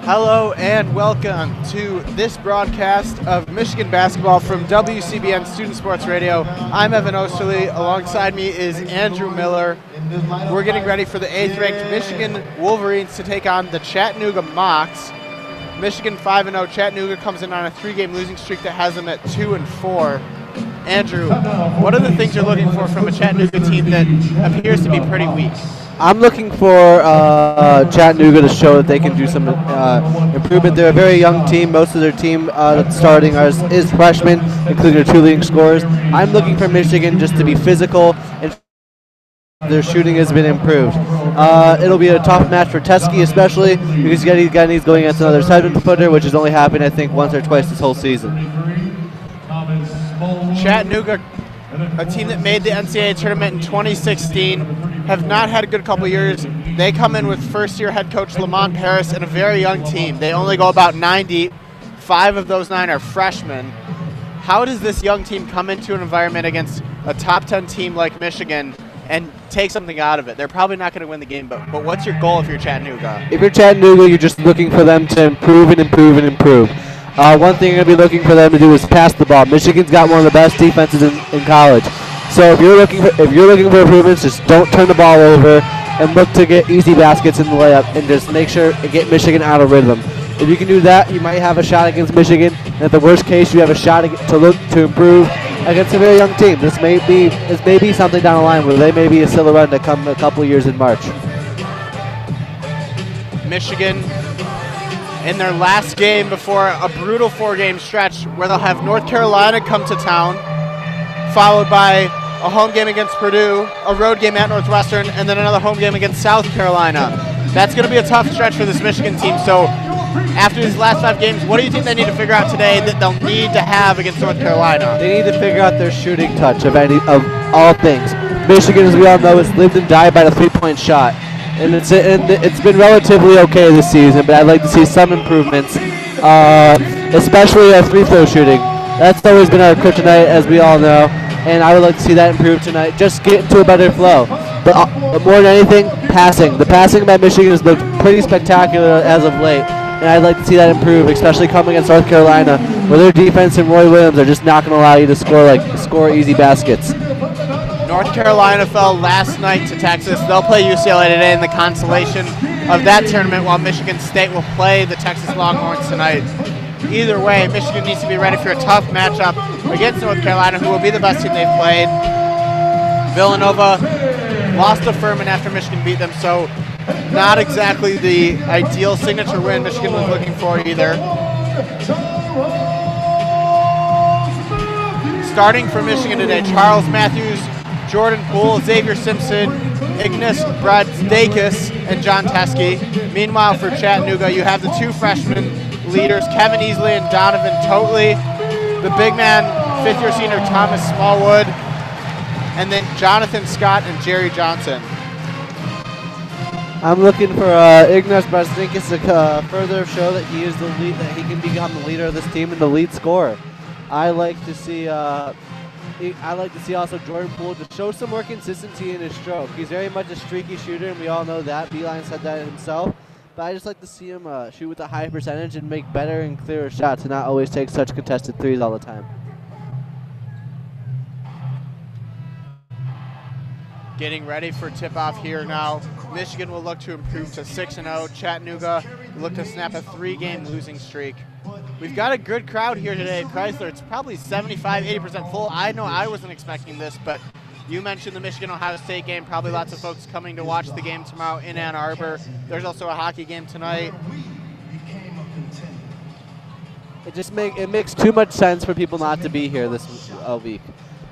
Hello and welcome to this broadcast of Michigan basketball from WCBN Student Sports Radio. I'm Evan Osterly. Alongside me is Andrew Miller. We're getting ready for the 8th-ranked Michigan Wolverines to take on the Chattanooga Mocs. Michigan 5-0. Chattanooga comes in on a 3-game losing streak that has them at 2-4. Andrew, what are the things you're looking for from a Chattanooga team that appears to be pretty weak? I'm looking for Chattanooga to show that they can do some improvement. They're a very young team. Most of their team that's starting is freshmen, including their 2 leading scorers. I'm looking for Michigan just to be physical, and their shooting has been improved. It'll be a tough match for Teskey, especially because he's going against another 7-footer, which has only happened, I think, once or twice this whole season. Chattanooga, a team that made the NCAA tournament in 2016, have not had a good couple years. They come in with first-year head coach Lamont Paris and a very young team. They only go about 9 deep. 5 of those 9 are freshmen. How does this young team come into an environment against a top 10 team like Michigan and take something out of it? They're probably not going to win the game, but what's your goal if you're Chattanooga? If you're Chattanooga, you're just looking for them to improve and improve and improve. One thing you're going to be looking for them to do is pass the ball. Michigan's got one of the best defenses in college. So if you're looking for improvements, just don't turn the ball over and look to get easy baskets in the layup and just make sure to get Michigan out of rhythm. If you can do that, you might have a shot against Michigan. And at the worst case, you have a shot to improve against a very young team. This may be something down the line where they may be still a run to come a couple years in March. Michigan in their last game before a brutal 4-game stretch where they'll have North Carolina come to town, followed by a home game against Purdue, a road game at Northwestern, and then another home game against South Carolina. That's going to be a tough stretch for this Michigan team. So after these last 5 games, what do you think they need to figure out today that they'll need to have against North Carolina? They need to figure out their shooting touch of all things. Michigan, as we all know, has lived and died by the 3-point shot. And it's been relatively okay this season, but I'd like to see some improvements, especially at free-throw shooting. That's always been our kryptonite, as we all know, and I would like to see that improve tonight. Just get into a better flow. But more than anything, passing. The passing by Michigan has looked pretty spectacular as of late, and I'd like to see that improve, especially coming against North Carolina, where their defense and Roy Williams are just not going to allow you to score easy baskets. North Carolina fell last night to Texas. They'll play UCLA today in the consolation of that tournament, while Michigan State will play the Texas Longhorns tonight. Either way, Michigan needs to be ready for a tough matchup against North Carolina, who will be the best team they've played. Villanova lost to Furman after Michigan beat them, so not exactly the ideal signature win Michigan was looking for either. Starting for Michigan today, Charles Matthews, Jordan Poole, Xavier Simpson, Ignas Brazdakis, and John Teskey. Meanwhile, for Chattanooga, you have the 2 freshman leaders, Kevin Easley and Donovan Totley. The big man, 5th-year senior Thomas Smallwood, and then Jonathan Scott and Jerry Johnson. I'm looking for Ignas Brazdakis to further show that he is the lead, that he can become the leader of this team and the lead scorer. I like to see also Jordan Poole to show some more consistency in his stroke. He's very much a streaky shooter, and we all know that. Beeline said that himself. But I just like to see him shoot with a high percentage and make better and clearer shots and not always take such contested threes all the time. Getting ready for tip-off here now. Michigan will look to improve to 6-0. Chattanooga will look to snap a 3-game losing streak. We've got a good crowd here today at Crisler. It's probably 75-80% full. I know I wasn't expecting this, but you mentioned the Michigan-Ohio State game. Probably lots of folks coming to watch the game tomorrow in Ann Arbor. There's also a hockey game tonight. It makes too much sense for people not to be here this week.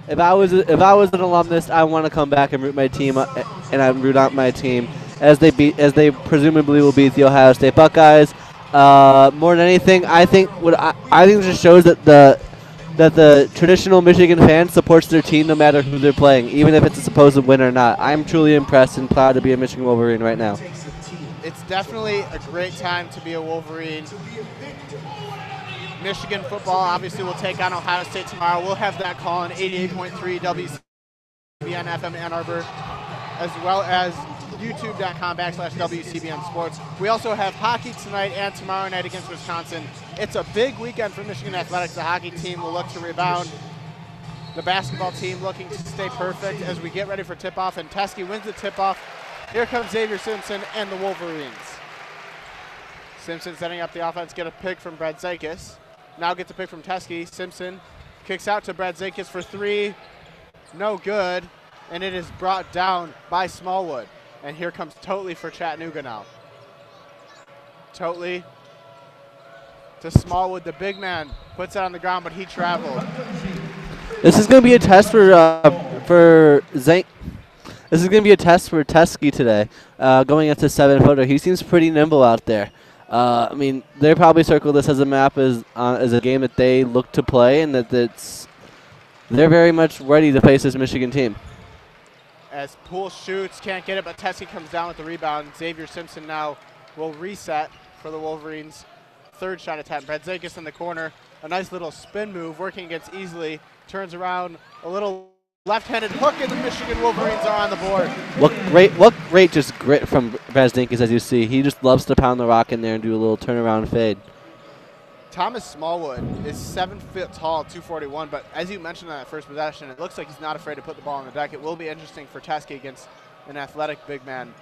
If I was an alumnus, I want to come back and root my team, and I root out my team as they presumably will beat the Ohio State Buckeyes. More than anything, I think it just shows that the traditional Michigan fan supports their team no matter who they're playing, even if it's a supposed win or not. I'm truly impressed and proud to be a Michigan Wolverine right now. It's definitely a great time to be a Wolverine. Michigan football obviously will take on Ohio State tomorrow. We'll have that call on 88.3 WCBN FM Ann Arbor, as well as youtube.com/WCBN Sports. We also have hockey tonight and tomorrow night against Wisconsin. It's a big weekend for Michigan Athletics. The hockey team will look to rebound. The basketball team looking to stay perfect as we get ready for tip-off, and Teske wins the tip-off. Here comes Xavier Simpson and the Wolverines. Simpson setting up the offense, get a pick from Brad Zakis. Now gets a pick from Teske. Simpson kicks out to Brad Zakis for three. No good, and it is brought down by Smallwood. And here comes Totley for Chattanooga now. Totley to Smallwood, the big man, puts it on the ground, but he traveled. This is going to be a test for Zank. This is going to be a test for Teske today, going up to 7-footer. He seems pretty nimble out there. I mean, they probably circle this as a map as a game that they look to play, and they're very much ready to face this Michigan team. As Poole shoots, can't get it, but Teske comes down with the rebound. Xavier Simpson now will reset for the Wolverines. Third shot attempt. Brad Zakis in the corner. A nice little spin move, working against Easley. Turns around, a little left-handed hook, and the Michigan Wolverines are on the board. What great just grit from Brad Zakis, as you see. He just loves to pound the rock in there and do a little turnaround fade. Thomas Smallwood is 7 feet tall, 241, but as you mentioned on that first possession, it looks like he's not afraid to put the ball on the deck. It will be interesting for Teske against an athletic big man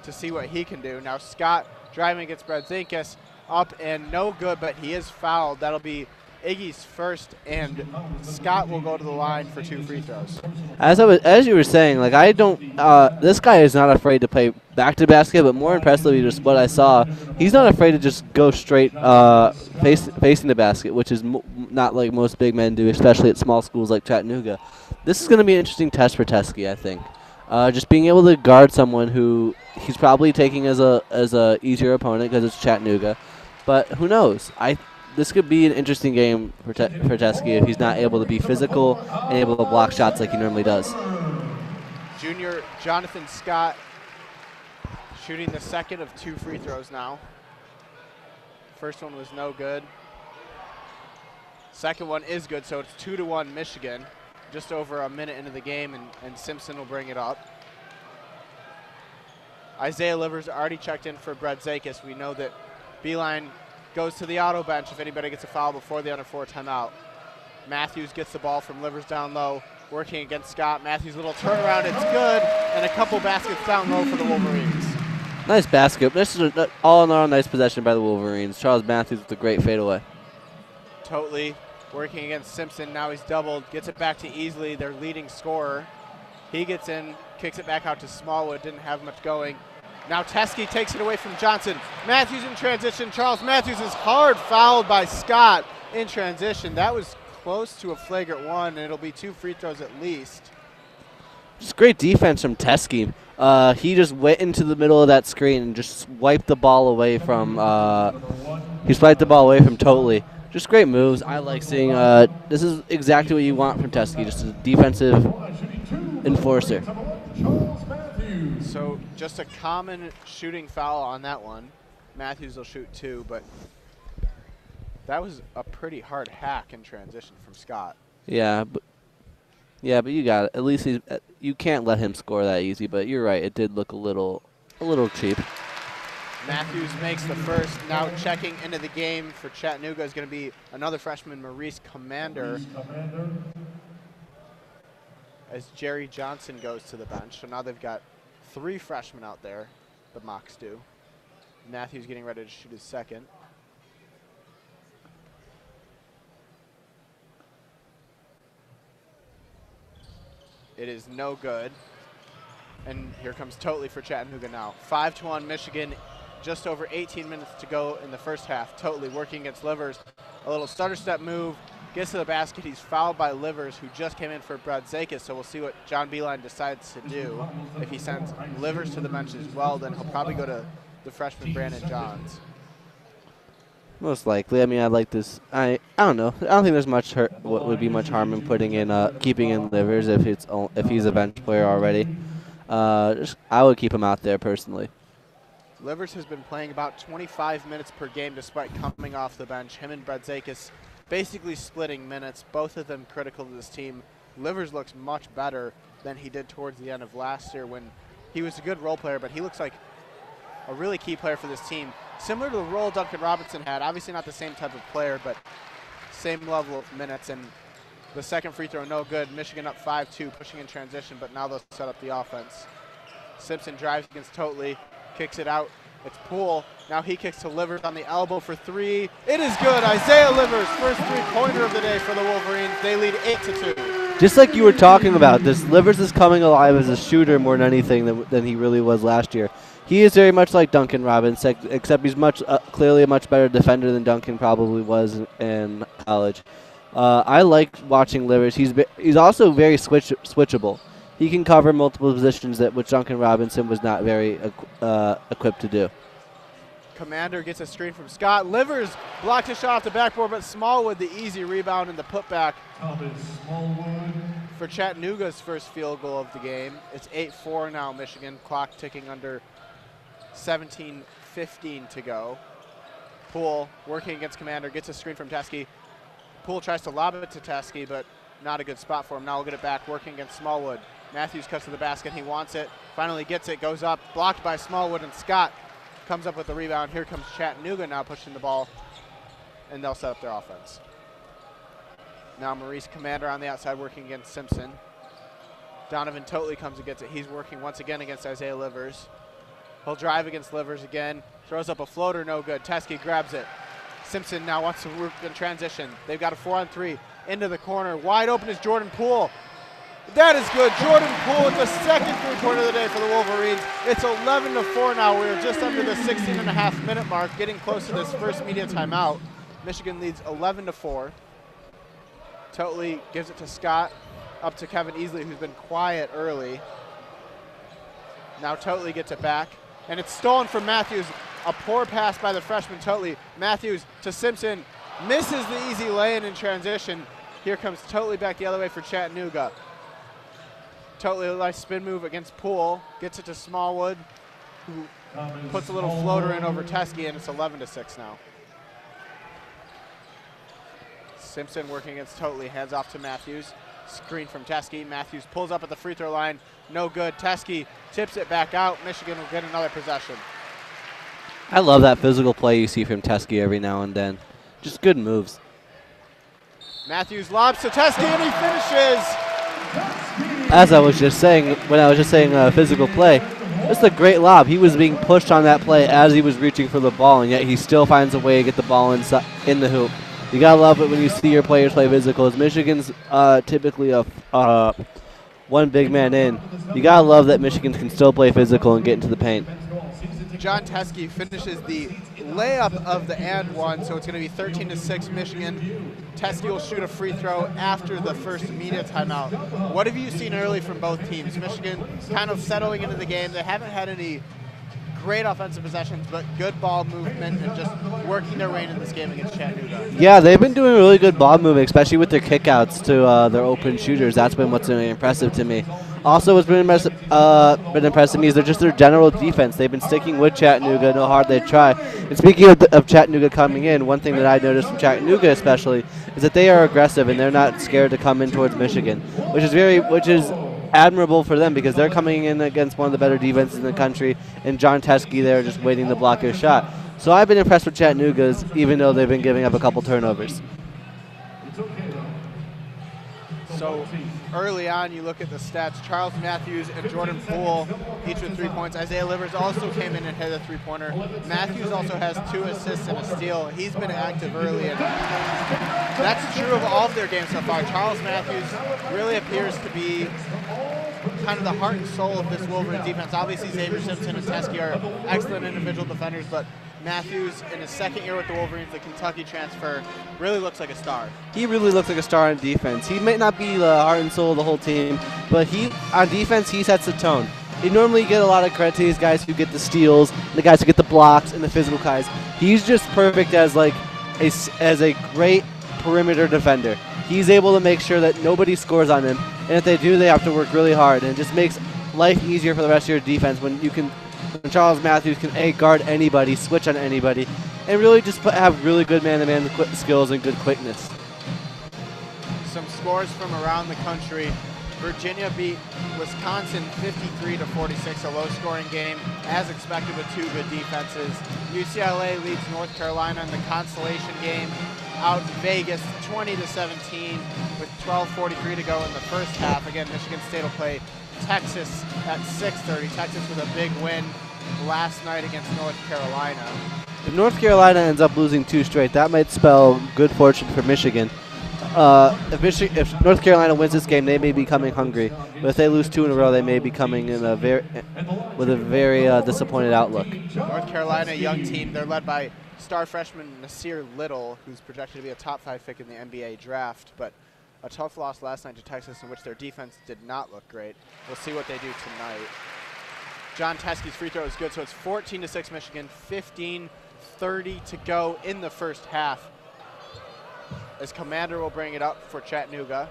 to see what he can do. Now Scott driving against Brad Zakis, up and no good, but he is fouled. That'll be Iggy's first, and Scott will go to the line for 2 free throws. As you were saying, like this guy is not afraid to play back to basket, but more impressively, just what I saw, he's not afraid to just go straight facing the basket, which is not like most big men do, especially at small schools like Chattanooga. This is going to be an interesting test for Teske, I think. Just being able to guard someone who he's probably taking as a easier opponent because it's Chattanooga, but who knows? This could be an interesting game for Teske if he's not able to be physical and able to block shots like he normally does. Junior Jonathan Scott shooting the second of 2 free throws now. First one was no good. Second one is good, so it's 2-1 Michigan. Just over a minute into the game, and Simpson will bring it up. Isaiah Livers already checked in for Brad Zakis. We know that Beeline goes to the auto bench if anybody gets a foul before the under 4 timeout. Matthews gets the ball from Livers down low, working against Scott. Matthews' little turnaround, it's good, and a couple baskets down low for the Wolverines. Nice basket. This is all in all nice possession by the Wolverines. Charles Matthews with a great fadeaway. Totley working against Simpson. Now he's doubled, gets it back to Easley, their leading scorer. He gets in, kicks it back out to Smallwood, didn't have much going. Now Teske takes it away from Johnson. Matthews in transition. Charles Matthews is hard fouled by Scott in transition. That was close to a flagrant one, and it'll be 2 free throws at least. Just great defense from Teske. He just went into the middle of that screen and just swiped the ball away from Totley. Just great moves. I like seeing this is exactly what you want from Teske, just a defensive enforcer. So just a common shooting foul on that one. Matthews will shoot 2, but that was a pretty hard hack in transition from Scott. Yeah, but you got it. At least you can't let him score that easy. But you're right; it did look a little cheap. Matthews makes the first. Now checking into the game for Chattanooga is going to be another freshman, Maurice Commander, as Jerry Johnson goes to the bench. So now they've got 3 freshmen out there, the Mocs do. Matthews getting ready to shoot his second. It is no good. And here comes Totley for Chattanooga now. 5-1 Michigan, just over 18 minutes to go in the first half. Totley working against Livers. A little stutter step move, gets to the basket. He's fouled by Livers, who just came in for Brad Zakis, so we'll see what John Beeline decides to do. If he sends Livers to the bench as well, then he'll probably go to the freshman Brandon Johns. Most likely. I mean, I like this. I don't know. I don't think there's much what would be much harm in putting in keeping in Livers if he's a bench player already. I would keep him out there personally. Livers has been playing about 25 minutes per game despite coming off the bench. Him and Brad Zakis basically splitting minutes, both of them critical to this team. Livers looks much better than he did towards the end of last year when he was a good role player, but he looks like a really key player for this team. Similar to the role Duncan Robinson had, obviously not the same type of player, but same level of minutes. And the second free throw, no good. Michigan up 5-2, pushing in transition, but now they'll set up the offense. Simpson drives against Totley, kicks it out. It's Poole. Now he kicks to Livers on the elbow for three. It is good. Isaiah Livers, first three-pointer of the day for the Wolverines. They lead 8-2. Just like you were talking about, this Livers is coming alive as a shooter more than anything than he really was last year. He is very much like Duncan Robinson, except he's clearly a much better defender than Duncan probably was in college. I like watching Livers. He's also very switchable. He can cover multiple positions which Duncan Robinson was not very equipped to do. Commander gets a screen from Scott. Livers blocked his shot off the backboard, but Smallwood the easy rebound and the putback for Chattanooga's first field goal of the game. It's 8-4 now, Michigan. Clock ticking under 17:15 to go. Poole working against Commander, gets a screen from Teskey. Poole tries to lob it to Teskey, but not a good spot for him. Now we'll get it back, working against Smallwood. Matthews cuts to the basket, he wants it, finally gets it, goes up, blocked by Smallwood, and Scott comes up with the rebound. Here comes Chattanooga now pushing the ball, and they'll set up their offense. Now Maurice Commander on the outside working against Simpson. Donovan Totley comes and gets it. He's working once again against Isaiah Livers. He'll drive against Livers again, throws up a floater, no good. Teskey grabs it. Simpson now wants to work in transition. They've got a 4-on-3 into the corner. Wide open is Jordan Poole. That is good. Jordan Poole with the second three-pointer of the day for the Wolverines. It's 11-4 now. We're just under the 16.5-minute mark, getting close to this first media timeout. Michigan leads 11-4. Totley gives it to Scott, up to Kevin Easley, who's been quiet early. Now Totley gets it back, and it's stolen from Matthews. A poor pass by the freshman Totley. Matthews to Simpson, misses the easy lay-in in transition. Here comes Totley back the other way for Chattanooga. Totley, a nice spin move against Poole, gets it to Smallwood, who puts a little floater in over Teskey, and it's 11-6 now. Simpson working against Totley, hands off to Matthews. Screen from Teskey. Matthews pulls up at the free throw line, no good. Teskey tips it back out. Michigan will get another possession. I love that physical play you see from Teskey every now and then. Just good moves. Matthews lobs to Teskey, and he finishes. As I was just saying, when I was just saying physical play, just a great lob. He was being pushed on that play as he was reaching for the ball, and yet he still finds a way to get the ball in the hoop. You gotta love it when you see your players play physical. As Michigan's typically a one big man in, you gotta love that Michigan can still play physical and get into the paint. John Teskey finishes the layup of the and one, so it's going to be 13-6 Michigan. Teskey will shoot a free throw after the first media timeout. What have you seen early from both teams? Michigan kind of settling into the game. They haven't had any great offensive possessions, but good ball movement and just working their way into this game against Chattanooga. Yeah, they've been doing really good ball movement, especially with their kickouts to their open shooters. That's been what's really impressive to me. Also, what's been impressive to me is their general defense. They've been sticking with Chattanooga, no hard they try. And speaking of Chattanooga coming in, one thing that I noticed from Chattanooga especially is that they are aggressive and they're not scared to come in towards Michigan, which is admirable for them because they're coming in against one of the better defenses in the country, and John Teskey there just waiting to block his shot. So I've been impressed with Chattanooga's, even though they've been giving up a couple turnovers. So early on, you look at the stats. Charles Matthews and Jordan Poole, each with 3 points. Isaiah Livers also came in and hit a three-pointer. Matthews also has 2 assists and a steal. He's been active early, and that's true of all of their games so far. Charles Matthews really appears to be kind of the heart and soul of this Wolverine defense. Obviously, Xavier Simpson and Teskey are excellent individual defenders, but Matthews, in his second year with the Wolverines, the Kentucky transfer, really looks like a star. He really looks like a star on defense. He may not be the heart and soul of the whole team, but on defense, he sets the tone. You normally get a lot of credit to these guys who get the steals, the guys who get the blocks, and the physical guys. He's just perfect as a great perimeter defender. He's able to make sure that nobody scores on him, and if they do, they have to work really hard, and it just makes life easier for the rest of your defense when Charles Matthews can guard anybody, switch on anybody, and really just have really good man-to-man skills and good quickness. Some scores from around the country. Virginia beat Wisconsin 53-46, a low-scoring game, as expected with two good defenses. UCLA leads North Carolina in the consolation game out in Vegas 20-17 with 12:43 to go in the first half. Again, Michigan State will play Texas at 6:30. Texas with a big win last night against North Carolina. If North Carolina ends up losing 2 straight, that might spell good fortune for Michigan. If North Carolina wins this game, they may be coming hungry. But if they lose 2 in a row, they may be coming in with a very disappointed outlook. North Carolina, a young team. They're led by star freshman Nasir Little, who's projected to be a top 5 pick in the NBA draft. But a tough loss last night to Texas, in which their defense did not look great. We'll see what they do tonight. John Teskey's free throw is good, so it's 14-6 Michigan, 15:30 to go in the first half. As Commander will bring it up for Chattanooga.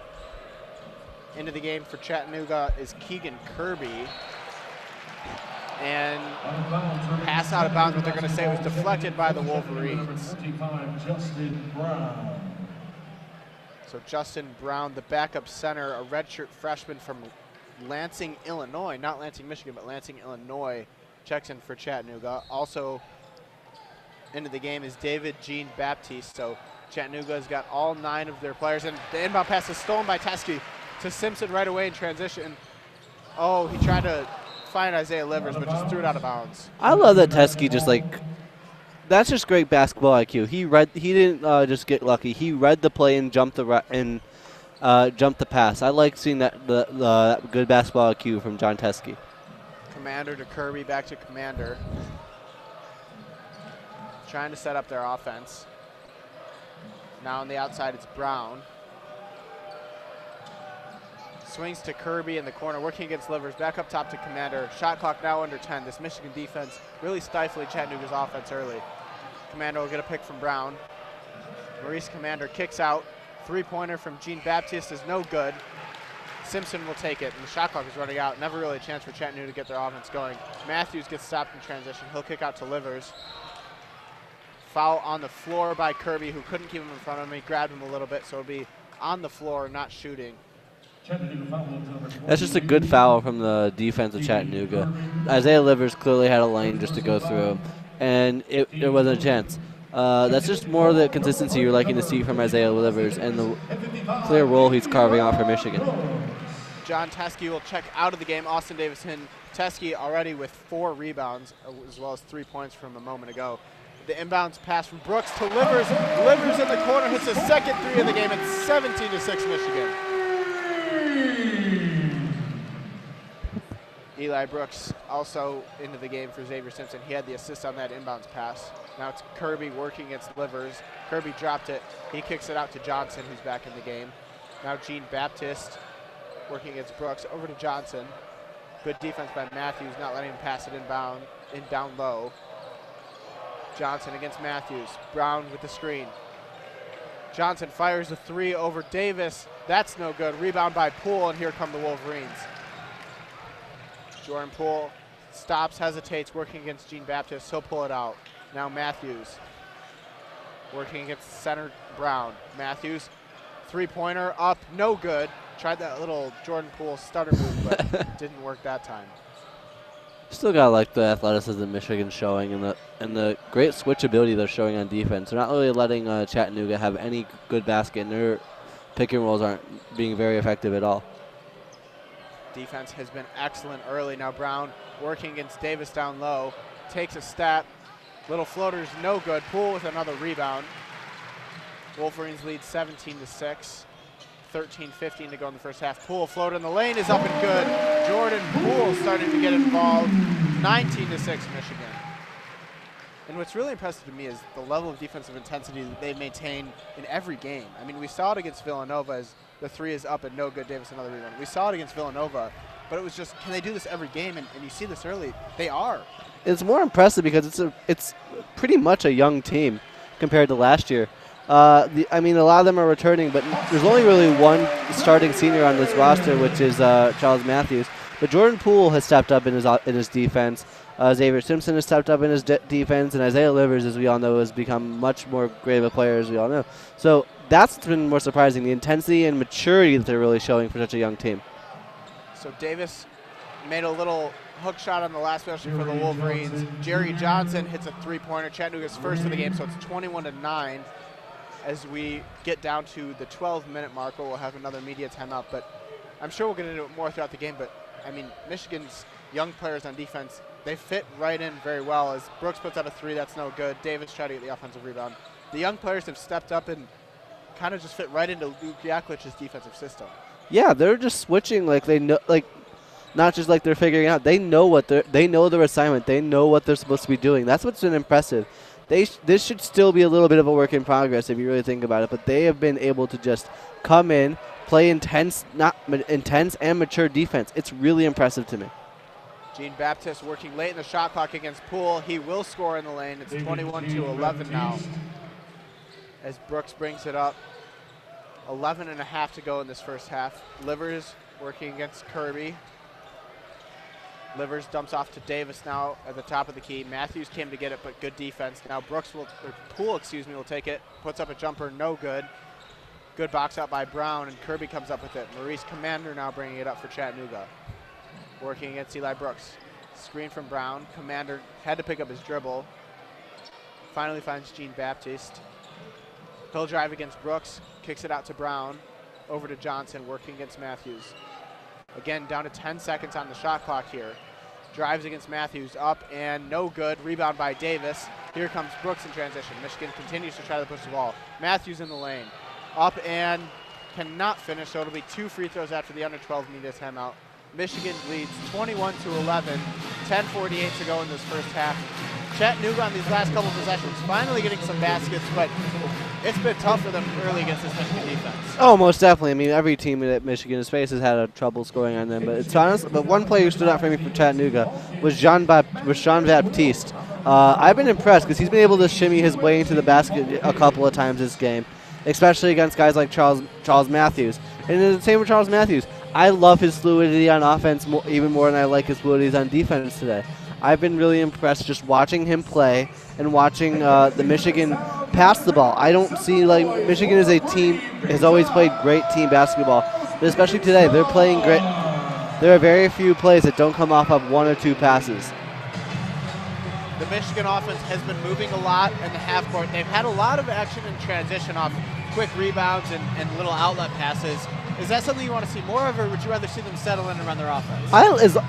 Into the game for Chattanooga is Keegan Kirby. And pass out of bounds, what they're going to say was deflected by the Wolverines. So Justin Brown, the backup center, a redshirt freshman from Lansing, Illinois. Not Lansing, Michigan, but Lansing, Illinois, checks in for Chattanooga. Also into the game is David Jean-Baptiste. So Chattanooga's got all 9 of their players, and the inbound pass is stolen by Teskey to Simpson right away in transition. Oh, he tried to find Isaiah Livers, but just threw it out of bounds. I love that Teskey that's just great basketball IQ. He didn't just get lucky. He read the play and jumped the pass. I like seeing that good basketball IQ from John Teskey. Commander to Kirby, back to Commander. Trying to set up their offense. Now on the outside, it's Brown. Swings to Kirby in the corner, working against Livers. Back up top to Commander. Shot clock now under 10. This Michigan defense really stifling Chattanooga's offense early. Commander will get a pick from Brown. Maurice Commander kicks out. 3-pointer from Jean-Baptiste is no good. Simpson will take it, and the shot clock is running out. Never really a chance for Chattanooga to get their offense going. Matthews gets stopped in transition. He'll kick out to Livers. Foul on the floor by Kirby, who couldn't keep him in front of him. He grabbed him a little bit, so it'll be on the floor, not shooting. That's just a good foul from the defense of Chattanooga. Isaiah Livers clearly had a lane just to go through, and it wasn't a chance. That's just more of the consistency you're liking to see from Isaiah Livers and the clear role he's carving out for Michigan. John Teskey will check out of the game. Austin Davison. Teskey already with 4 rebounds, as well as 3 points from a moment ago. The inbounds pass from Brooks to Livers. Livers in the corner hits his second 3 of the game. It's 17-6 Michigan. Eli Brooks also into the game for Xavier Simpson. He had the assist on that inbounds pass. Now it's Kirby working against Livers. Kirby dropped it. He kicks it out to Johnson, who's back in the game. Now Jean-Baptiste working against Brooks. Over to Johnson. Good defense by Matthews, not letting him pass it inbound, down low. Johnson against Matthews. Brown with the screen. Johnson fires a 3 over Davis. That's no good. Rebound by Poole, and here come the Wolverines. Jordan Poole stops, hesitates, working against Jean-Baptiste. He'll pull it out. Now Matthews working against center Brown. Matthews, 3-pointer up, no good. Tried that little Jordan Poole stutter move, but didn't work that time. Still got like the athleticism Michigan's showing and the great switchability they're showing on defense. They're not really letting Chattanooga have any good basket, and their pick and rolls aren't being very effective at all. Defense has been excellent early. Now Brown working against Davis down low. Takes a step. Little floater's no good. Poole with another rebound. Wolverines lead 17-6. 13-15 to go in the first half. Poole floater in the lane is up and good. Jordan Poole starting to get involved. 19-6 Michigan. And what's really impressive to me is the level of defensive intensity that they maintain in every game. I mean, we saw it against Villanova as the 3 is up and no good. Davis another rebound. We saw it against Villanova, but it was just, can they do this every game? And you see this early. They are. It's more impressive because it's pretty much a young team compared to last year. I mean, a lot of them are returning, but there's only really one starting senior on this roster, which is Charles Matthews. But Jordan Poole has stepped up in his defense. Xavier Simpson has stepped up in his defense, and Isaiah Livers, as we all know, has become much more great of a player, as we all know. So that's been more surprising, the intensity and maturity that they're really showing for such a young team. So Davis made a little hook shot on the last possession for the Wolverines. Jerry Johnson hits a three-pointer, Chattanooga's first of the game, so it's 21-9 as we get down to the 12-minute marker. We'll have another media timeout, but I'm sure we'll get into it more throughout the game. But, I mean, Michigan's young players on defense, they fit right in very well. As Brooks puts out a three, that's no good. Davis tried to get the offensive rebound. The young players have stepped up and kind of just fit right into Luke Yaklich's defensive system. Yeah, they're just switching like they know, like not just like they're figuring out. They know they know their assignment. They know what they're supposed to be doing. That's what's been impressive. This should still be a little bit of a work in progress if you really think about it. But they have been able to just come in, play intense and mature defense. It's really impressive to me. Gene Baptist working late in the shot clock against Poole. He will score in the lane. It's 21-11 now as Brooks brings it up. 11.5 to go in this first half. Livers working against Kirby. Livers dumps off to Davis now at the top of the key. Matthews came to get it, but good defense. Now Poole will take it, puts up a jumper, no good. Good box out by Brown, and Kirby comes up with it. Maurice Commander now bringing it up for Chattanooga. Working against Eli Brooks. Screen from Brown. Commander had to pick up his dribble. Finally finds Gene Baptiste. He'll drive against Brooks, kicks it out to Brown. Over to Johnson, working against Matthews. Again, down to 10 seconds on the shot clock here. Drives against Matthews, up and no good. Rebound by Davis. Here comes Brooks in transition. Michigan continues to try to push the ball. Matthews in the lane. Up and cannot finish, so it'll be 2 free throws after the under 12 media timeout. Michigan leads 21-11, 10:48 to go in this first half. Chattanooga on these last couple possessions finally getting some baskets, but it's been tough for them early against this Michigan defense. Oh, most definitely. I mean, every team that Michigan has faced has had trouble scoring on them. But it's honest. But one player who stood out for me from Chattanooga was Jean Baptiste. I've been impressed because he's been able to shimmy his way into the basket a couple of times this game, especially against guys like Charles Matthews. And the same with Charles Matthews. I love his fluidity on offense even more than I like his fluidity on defense today. I've been really impressed just watching him play and watching the Michigan pass the ball. I don't see, like, Michigan as a team has always played great team basketball, but especially today, they're playing great. There are very few plays that don't come off of 1 or 2 passes. The Michigan offense has been moving a lot in the half court. They've had a lot of action in transition off quick rebounds and little outlet passes. Is that something you want to see more of, or would you rather see them settle in and run their offense?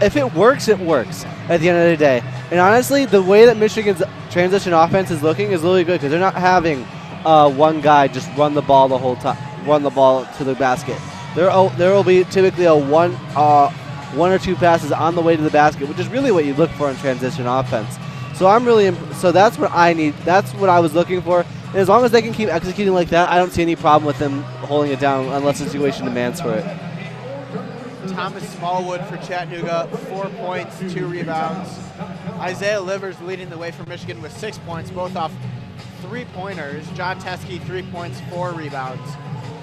If it works, it works at the end of the day. And honestly, the way that Michigan's transition offense is looking is really good because they're not having one guy just run the ball the whole time, run the ball to the basket. There will be typically a one or 2 passes on the way to the basket, which is really what you look for in transition offense. So so that's what I need. That's what I was looking for. And as long as they can keep executing like that, I don't see any problem with them holding it down unless the situation demands for it. Thomas Smallwood for Chattanooga, 4 points, 2 rebounds. Isaiah Livers leading the way for Michigan with 6 points, both off 3-pointers. John Teskey, 3 points, 4 rebounds.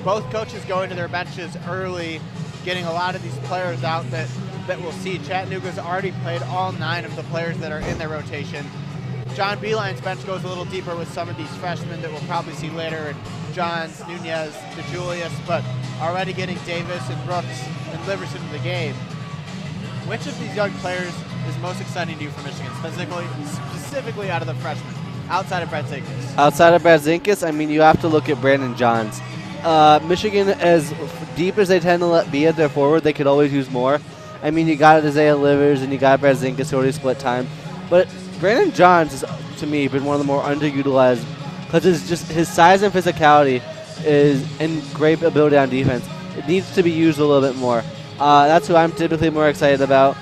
Both coaches going to their benches early, getting a lot of these players out that we'll see. Chattanooga's already played all 9 of the players that are in their rotation. John Beeline's bench goes a little deeper with some of these freshmen that we'll probably see later, and Johns, Nunez, DeJulius, but already getting Davis and Brooks and Livers into the game. Which of these young players is most exciting to you for Michigan, specifically out of the freshmen, outside of Brett Zinkus? Outside of Brett Zinkus, I mean, you have to look at Brandon Johns. Michigan, as deep as they tend to let be at their forward, they could always use more. I mean, you got Isaiah Livers and you got Brett Zinkus who already split time. But Brandon Johns has, to me, been one of the more underutilized because his size and physicality and great ability on defense. It needs to be used a little bit more. That's who I'm typically more excited about.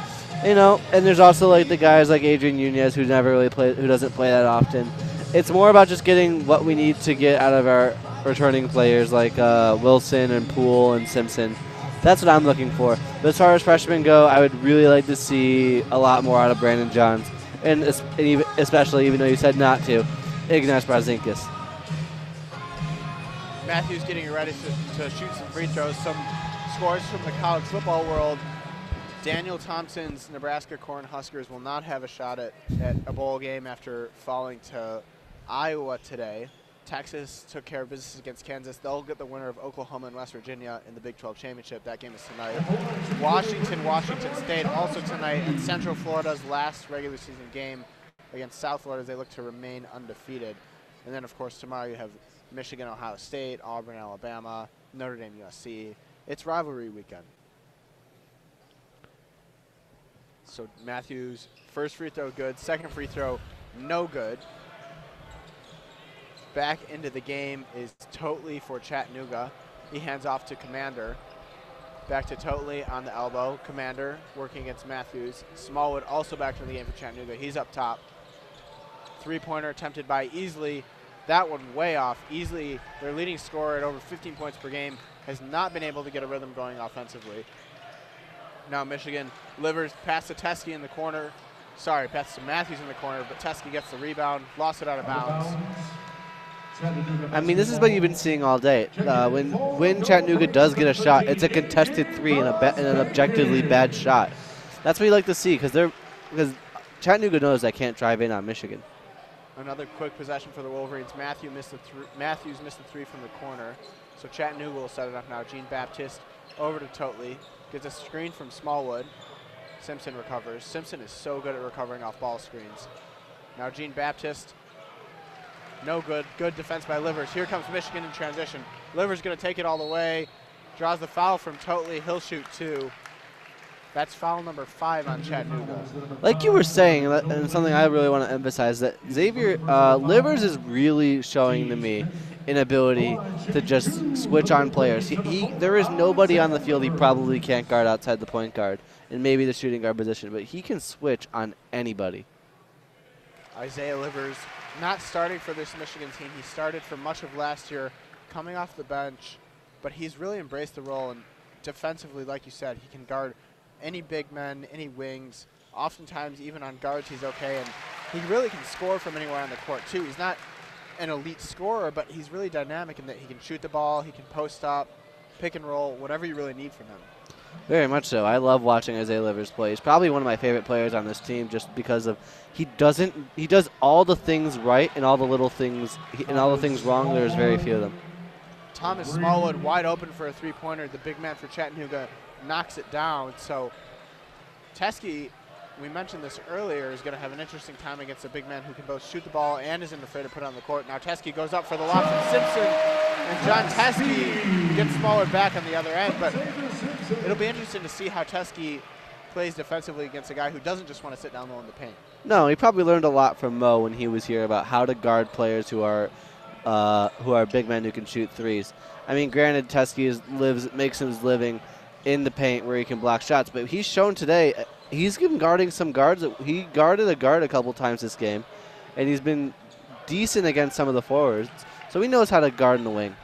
And there's also like the guys like Adrian Nunez who doesn't play that often. It's more about just getting what we need to get out of our returning players like Wilson and Poole and Simpson. That's what I'm looking for. But as far as freshmen go, I would really like to see a lot more out of Brandon Johns. And especially, even though you said not to, Ignaz Brazzinkas. Matthews getting ready to shoot some free throws. Some scores from the college football world. Daniel Thompson's Nebraska Cornhuskers will not have a shot at a bowl game after falling to Iowa today. Texas took care of business against Kansas. They'll get the winner of Oklahoma and West Virginia in the Big 12 championship. That game is tonight. Washington State also tonight, and Central Florida's last regular season game against South Florida as they look to remain undefeated. And then, of course, tomorrow you have Michigan, Ohio State, Auburn, Alabama, Notre Dame, USC. It's rivalry weekend. So Matthews, first free throw good, second free throw no good. Back into the game is Totley for Chattanooga. He hands off to Commander. Back to Totley on the elbow. Commander working against Matthews. Smallwood also back to the game for Chattanooga. He's up top. Three-pointer attempted by Easley. That one way off. Easley, their leading scorer at over 15 points per game, has not been able to get a rhythm going offensively. Now Michigan delivers past to Teskey in the corner. Sorry, pass to Matthews in the corner, but Teskey gets the rebound, lost it out of bounds. I mean, this is what you've been seeing all day. When Chattanooga does get a shot, it's a contested three and an objectively bad shot. That's what you like to see because Chattanooga knows they can't drive in on Michigan. Another quick possession for the Wolverines. Matthews missed the three from the corner, so Chattanooga will set it up now. Jean-Baptiste over to Totley, gets a screen from Smallwood. Simpson recovers. Simpson is so good at recovering off ball screens. Now Jean-Baptiste. No good. Good defense by Livers. Here comes Michigan in transition. Livers going to take it all the way. Draws the foul from Totley. He'll shoot two. That's foul number 5 on Chattanooga. Like you were saying, and something I really want to emphasize, that Xavier Livers is really showing to me an ability to just switch on players. There is nobody on the field he probably can't guard outside the point guard and maybe the shooting guard position, but he can switch on anybody. Isaiah Livers not starting for this Michigan team. He started for much of last year, coming off the bench, but he's really embraced the role, and defensively, like you said, he can guard any big men, any wings. Oftentimes, even on guards, he's okay, and he really can score from anywhere on the court, too. He's not an elite scorer, but he's really dynamic in that he can shoot the ball, he can post up, pick and roll, whatever you really need from him. Very much so. I love watching Isaiah Livers play. He's probably one of my favorite players on this team just because of he does all the things right and all the little things and all the things wrong. There's very few of them. Thomas Smallwood wide open for a three-pointer. The big man for Chattanooga knocks it down. So Teskey, we mentioned this earlier, is going to have an interesting time against a big man who can both shoot the ball and isn't afraid to put it on the court. Now Teskey goes up for the lob from Simpson, and John Teskey gets Smallwood back on the other end. But it'll be interesting to see how Teskey plays defensively against a guy who doesn't just want to sit down low in the paint. No, he probably learned a lot from Mo when he was here about how to guard players who are big men who can shoot threes. I mean, granted, Teskey makes his living in the paint where he can block shots, but he's shown today he's been guarding some guards. He guarded a guard a couple times this game, and he's been decent against some of the forwards, so he knows how to guard in the wing.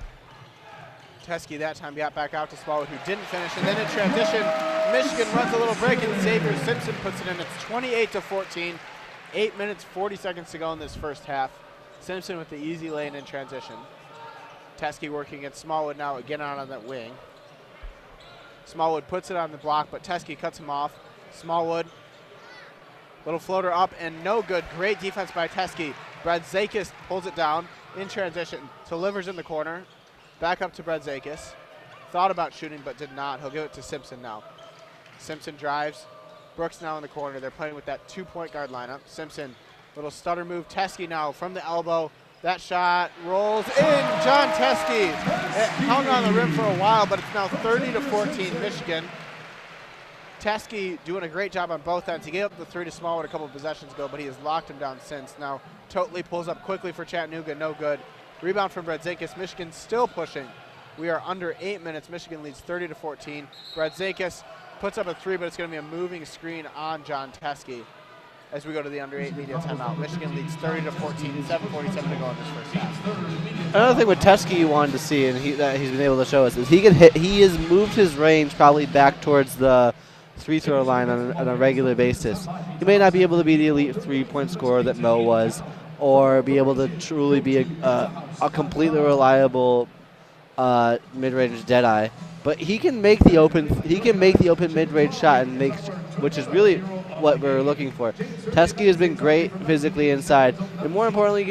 Teskey that time got back out to Smallwood, who didn't finish, and then in transition, Michigan runs a little break, and Xavier Simpson puts it in. It's 28-14, 8 minutes, 40 seconds to go in this first half. Simpson with the easy lane in transition. Teskey working against Smallwood now, again out on that wing. Smallwood puts it on the block, but Teskey cuts him off. Smallwood, little floater up and no good. Great defense by Teskey. Bradzakis pulls it down in transition. So Livers in the corner. Back up to Bradzakis. Thought about shooting but did not. He'll give it to Simpson now. Simpson drives. Brooks now in the corner. They're playing with that two-point guard lineup. Simpson, little stutter move. Teskey now from the elbow. That shot rolls in. John Teskey. It hung on the rim for a while, but it's now 30-14 Michigan. Teskey doing a great job on both ends. He gave up the three to Smallwood a couple of possessions ago, but he has locked him down since. Now Totley pulls up quickly for Chattanooga. No good. Rebound from Bradzakis. Michigan still pushing. We are under 8 minutes. Michigan leads 30-14. Bradzakis puts up a three, but it's going to be a moving screen on John Teskey as we go to the under 8 media timeout. Michigan leads 30-14, 7:47 to go in this first half. Another thing with Teskey you wanted to see, and that he's been able to show us, is he can hit. He has moved his range probably back towards the free-throw line on a regular basis. He may not be able to be the elite three-point scorer that Mo was, or be able to truly be a completely reliable mid-range deadeye, but he can make the open mid-range shot and which is really what we're looking for. Teskey has been great physically inside, and more importantly,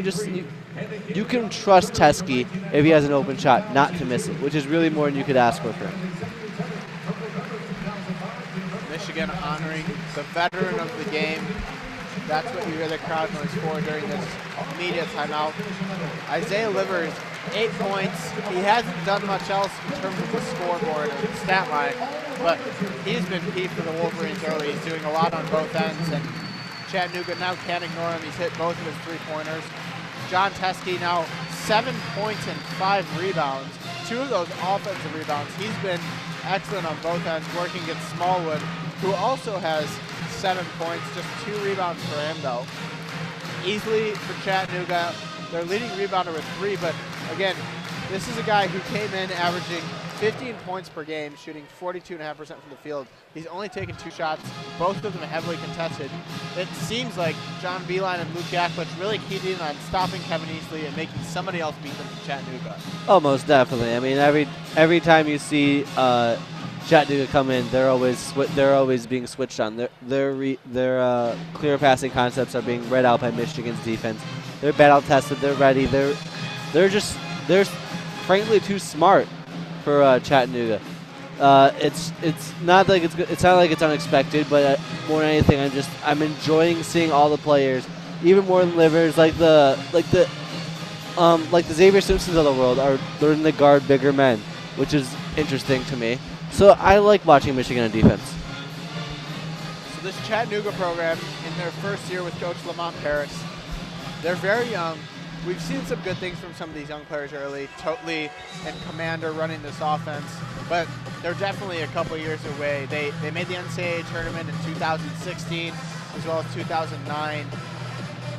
you can trust Teskey if he has an open shot not to miss it, which is really more than you could ask for him. Michigan honoring the veteran of the game. That's what you hear the crowd noise for during this media timeout. Isaiah Livers, 8 points. He hasn't done much else in terms of the scoreboard or the stat line, but he's been key for the Wolverines early. He's doing a lot on both ends, and Chattanooga now can't ignore him. He's hit both of his three-pointers. John Teskey now 7 points and 5 rebounds. 2 of those offensive rebounds. He's been excellent on both ends, working against Smallwood, who also has 7 points, just 2 rebounds for him though. Easily for Chattanooga, their leading rebounder with 3, but again, this is a guy who came in averaging 15 points per game, shooting 42.5% from the field. He's only taken 2 shots, both of them heavily contested. It seems like John Beeline and Luke Yaklich really keyed in on stopping Kevin Easley and making somebody else beat them for Chattanooga. Oh, most definitely. I mean, every time you see Chattanooga come in, they're always being switched on. Their clear passing concepts are being read out by Michigan's defense. They're battle tested. They're ready. They're frankly too smart for Chattanooga. It's not like it's not like it's unexpected, but more than anything, I'm enjoying seeing all the players, even more than Livers, like the Xavier Simpsons of the world are learning to guard bigger men, which is interesting to me. So I like watching Michigan on defense. So this Chattanooga program, in their first year with Coach Lamont Paris, they're very young. We've seen some good things from some of these young players early, Totley and Commander running this offense, but they're definitely a couple years away. They made the NCAA tournament in 2016 as well as 2009.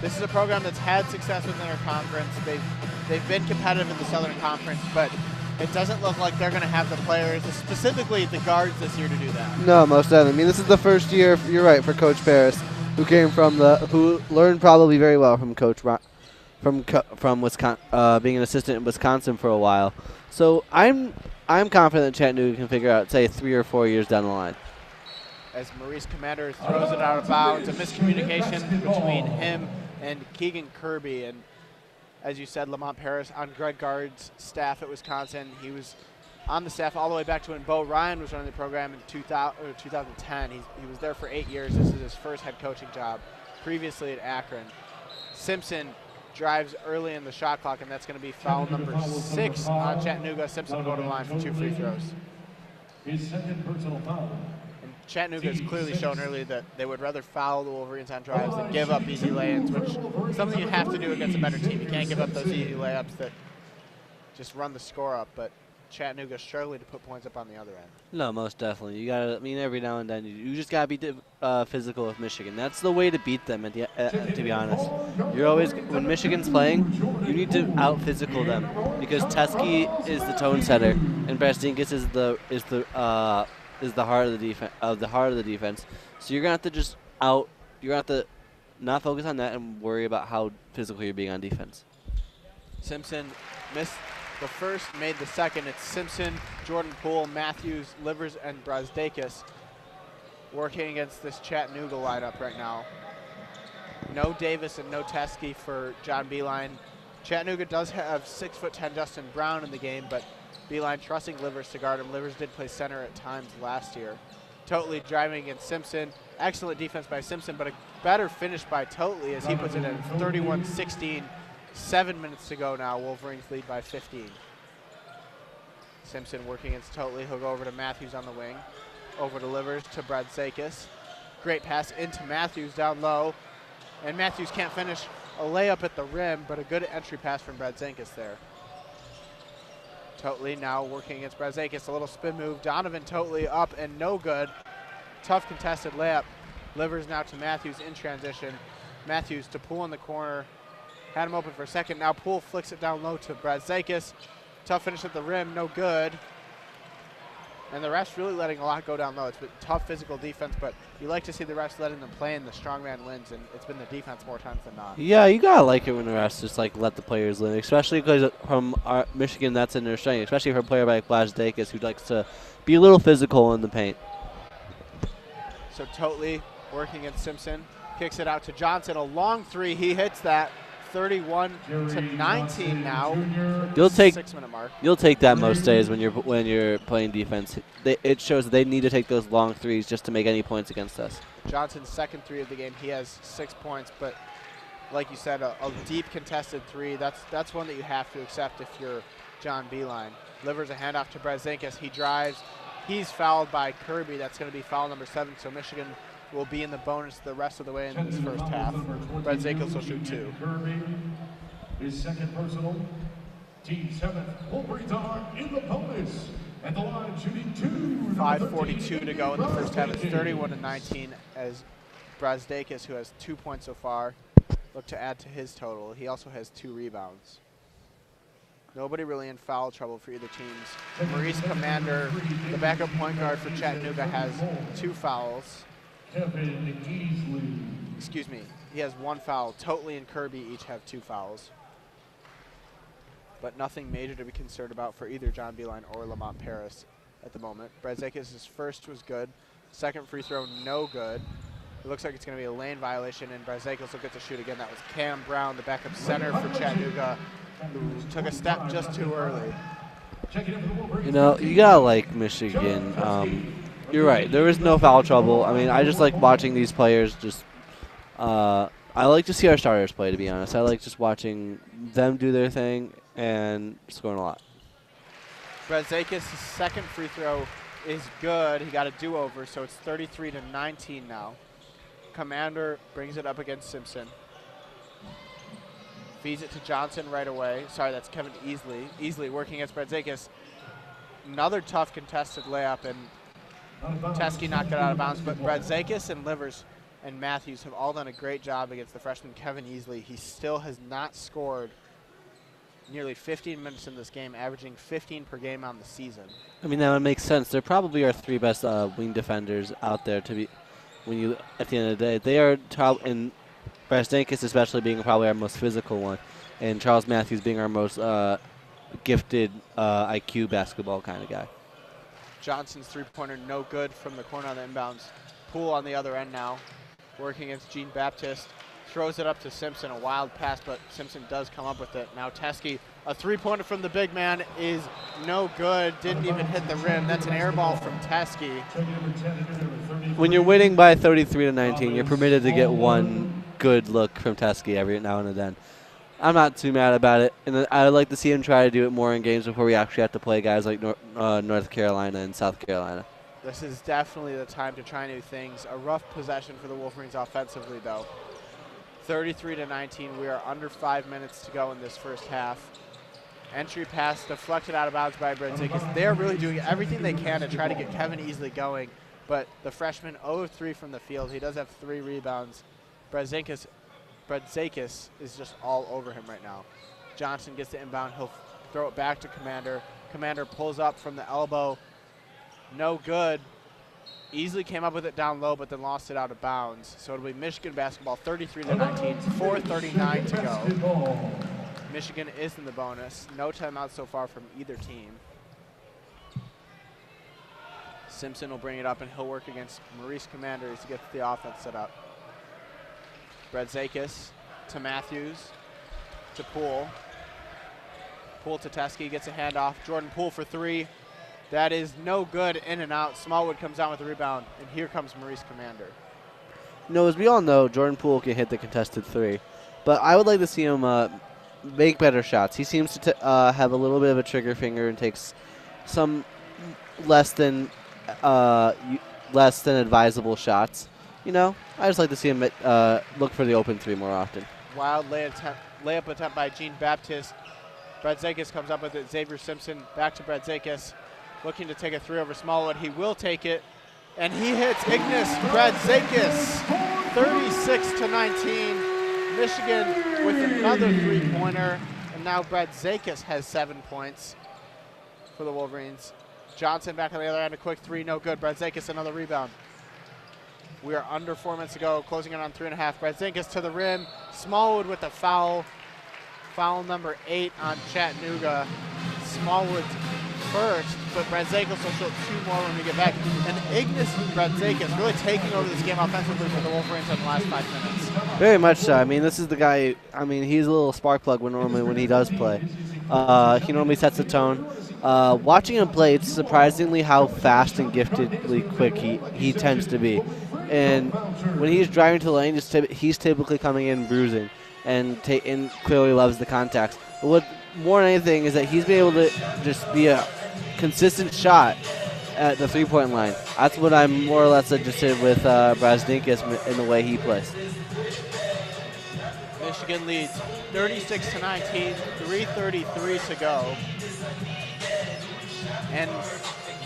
This is a program that's had success within their conference. They've been competitive in the Southern Conference, but it doesn't look like they're going to have the players, specifically the guards this year, to do that. No, most definitely. I mean, this is the first year, you're right, for Coach Paris, who learned probably very well from Coach from Wisconsin, being an assistant in Wisconsin for a while. So I'm confident Chattanooga can figure out, say, 3 or 4 years down the line. As Maurice Commander throws it out of bounds, a miscommunication between him and Keegan Kirby. And as you said, Lamont Paris on Greg Gard's staff at Wisconsin. He was on the staff all the way back to when Bo Ryan was running the program in 2010. He was there for 8 years. This is his first head coaching job, previously at Akron. Simpson drives early in the shot clock, and that's going to be foul number 6 on Chattanooga. Simpson will go to the line for 2 free throws. His second personal foul. And Chattanooga has clearly shown early that they would rather foul the Wolverines on drives than give up easy lay-ins, which is something you have to do against a better team. You can't give up those easy layups that just run the score up, but Chattanooga struggling to put points up on the other end. No, most definitely. You gotta. I mean, every now and then you just gotta be physical with Michigan. That's the way to beat them. To be honest, you're always when Michigan's playing, you need to out physical them because Teskey is the tone setter and Brastinkus is the heart of the defense. The heart of the defense. So you're gonna have to just out. You're gonna have to not focus on that and worry about how physical you're being on defense. Simpson missed the first, made the second. It's Simpson, Jordan Poole, Matthews, Livers, and Brasdakis working against this Chattanooga lineup right now. No Davis and no Teskey for John Beeline. Chattanooga does have 6'10" Justin Brown in the game, but Beeline trusting Livers to guard him. Livers did play center at times last year. Totley driving against Simpson. Excellent defense by Simpson, but a better finish by Totley as he puts it at 31-16. 7 minutes to go now. Wolverines lead by 15. Simpson working against Totley. He'll go over to Matthews on the wing. Over to Livers to Bradzakis. Great pass into Matthews down low. And Matthews can't finish a layup at the rim, but a good entry pass from Bradzakis there. Totley now working against Bradzakis. A little spin move. Donovan Totley up and no good. Tough contested layup. Livers now to Matthews in transition. Matthews to Poole in the corner. Had him open for a second. Now Poole flicks it down low to Bradzakis. Tough finish at the rim, no good. And the refs really letting a lot go down low. It's been tough physical defense, but you like to see the refs letting them play and the strongman wins, and it's been the defense more times than not. Yeah, you gotta like it when the refs just like let the players win, especially because from Michigan, that's in their strength, especially for a player like Bradzakis who likes to be a little physical in the paint. So Totley working against Simpson. Kicks it out to Johnson. A long three. He hits that. 31 to 19 now. You'll take 6-minute mark. You'll take that most days when you're playing defense. It shows that they need to take those long threes just to make any points against us. Johnson's second three of the game. He has 6 points, but like you said, a deep contested three. That's one that you have to accept if you're John Beeline. Delivers a handoff to Brzezinkas. He drives. He's fouled by Kirby. That's going to be foul number 7. So Michigan will be in the bonus the rest of the way in this first half. Brzezinkas will shoot 2. Kirby, his second personal. Team 7, Wolverines are in the bonus. At the line, shooting 2. 5:42 to go in the first half. It's 31 to 19 as Brzezinkas, who has 2 points so far, look to add to his total. He also has 2 rebounds. Nobody really in foul trouble for either teams. Maurice Commander, the backup point guard for Chattanooga, has 2 fouls. Excuse me, he has 1 foul. Totley and Kirby each have 2 fouls. But nothing major to be concerned about for either John Beeline or Lamont Paris at the moment. Brzezinkas' first was good. Second free throw, no good. It looks like it's going to be a lane violation, and Brzezinkas will get to shoot again. That was Cam Brown, the backup center for Chattanooga, who took a step just too early. You know, you gotta like Michigan. You're right. There is no foul trouble. I mean, I just like watching these players. I like to see our starters play, to be honest. I like just watching them do their thing and scoring a lot. Brzezinkas' second free throw is good. He got a do-over, so it's 33 to 19 now. Commander brings it up against Simpson. Feeds it to Johnson right away. Sorry, that's Kevin Easley. Easley working against Brzezinkas. Another tough contested layup, and Teskey knocked it out of bounds. But Brzezinkas and Livers and Matthews have all done a great job against the freshman Kevin Easley. He still has not scored nearly 15 minutes in this game, averaging 15 per game on the season. I mean, that would make sense. They're probably our 3 best wing defenders out there to be. When you at the end of the day, they are and Brzezinkas especially being probably our most physical one, and Charles Matthews being our most gifted IQ basketball kind of guy. Johnson's three-pointer no good from the corner on the inbounds. Poole on the other end now, working against Jean Baptiste. Throws it up to Simpson, a wild pass, but Simpson does come up with it. Now Teskey, a three-pointer from the big man is no good. Didn't even hit the rim. That's an air ball from Teskey. When you're winning by 33 to 19, you're permitted to get one good look from Teskey every now and then. I'm not too mad about it, and I would like to see him try to do it more in games before we actually have to play guys like North Carolina and South Carolina. This is definitely the time to try new things. A rough possession for the Wolverines offensively, though. 33 to 19. We are under 5 minutes to go in this first half. Entry pass deflected out of bounds by Brzezinkas. They're really doing everything they can to try to get Kevin Easley going, but the freshman 0 of 3 from the field. He does have 3 rebounds. Brzezinkas is just all over him right now. Johnson gets the inbound. He'll throw it back to Commander. Commander pulls up from the elbow. No good. Easily came up with it down low, but then lost it out of bounds. So it'll be Michigan basketball, 33 to 19, 4:39 to go. Michigan is in the bonus. No timeout so far from either team. Simpson will bring it up, and he'll work against Maurice Commander to get the offense set up. Brzezinkas to Matthews to Poole. Poole to Teskey, gets a handoff. Jordan Poole for 3. That is no good, in and out. Smallwood comes down with the rebound, and here comes Maurice Commander. No, as we all know, Jordan Poole can hit the contested 3, but I would like to see him make better shots. He seems to have a little bit of a trigger finger and takes some less than advisable shots. You know, I just like to see him look for the open 3 more often. Wild layup attempt by Jean Baptiste. Brzezinkas comes up with it. Xavier Simpson back to Brzezinkas. Looking to take a 3 over Smallwood. He will take it, and he hits Ignas Brzezinkas, 36 to 19. Michigan with another 3-pointer, and now Brzezinkas has 7 points for the Wolverines. Johnson back on the other end, a quick 3, no good. Brzezinkas another rebound. We are under 4 minutes to go, closing in on 3.5. Brzezinkas to the rim. Smallwood with a foul. Foul number 8 on Chattanooga. Smallwood first, but Brazdeikis will shoot 2 more when we get back. And Ignis Brazdeikis really taking over this game offensively for the Wolverines in the last 5 minutes. Very much so. I mean, this is the guy. I mean, he's a little spark plug normally when he does play. He normally sets the tone. Watching him play, it's surprisingly how fast and giftedly quick he tends to be. And when he's driving to the lane, he's typically coming in bruising and clearly loves the contacts. But what more than anything is that he's been able to just be a consistent shot at the three-point line. That's what I'm more or less interested with Brazdeikis in the way he plays. Michigan leads 36-19, 3:33 to go. And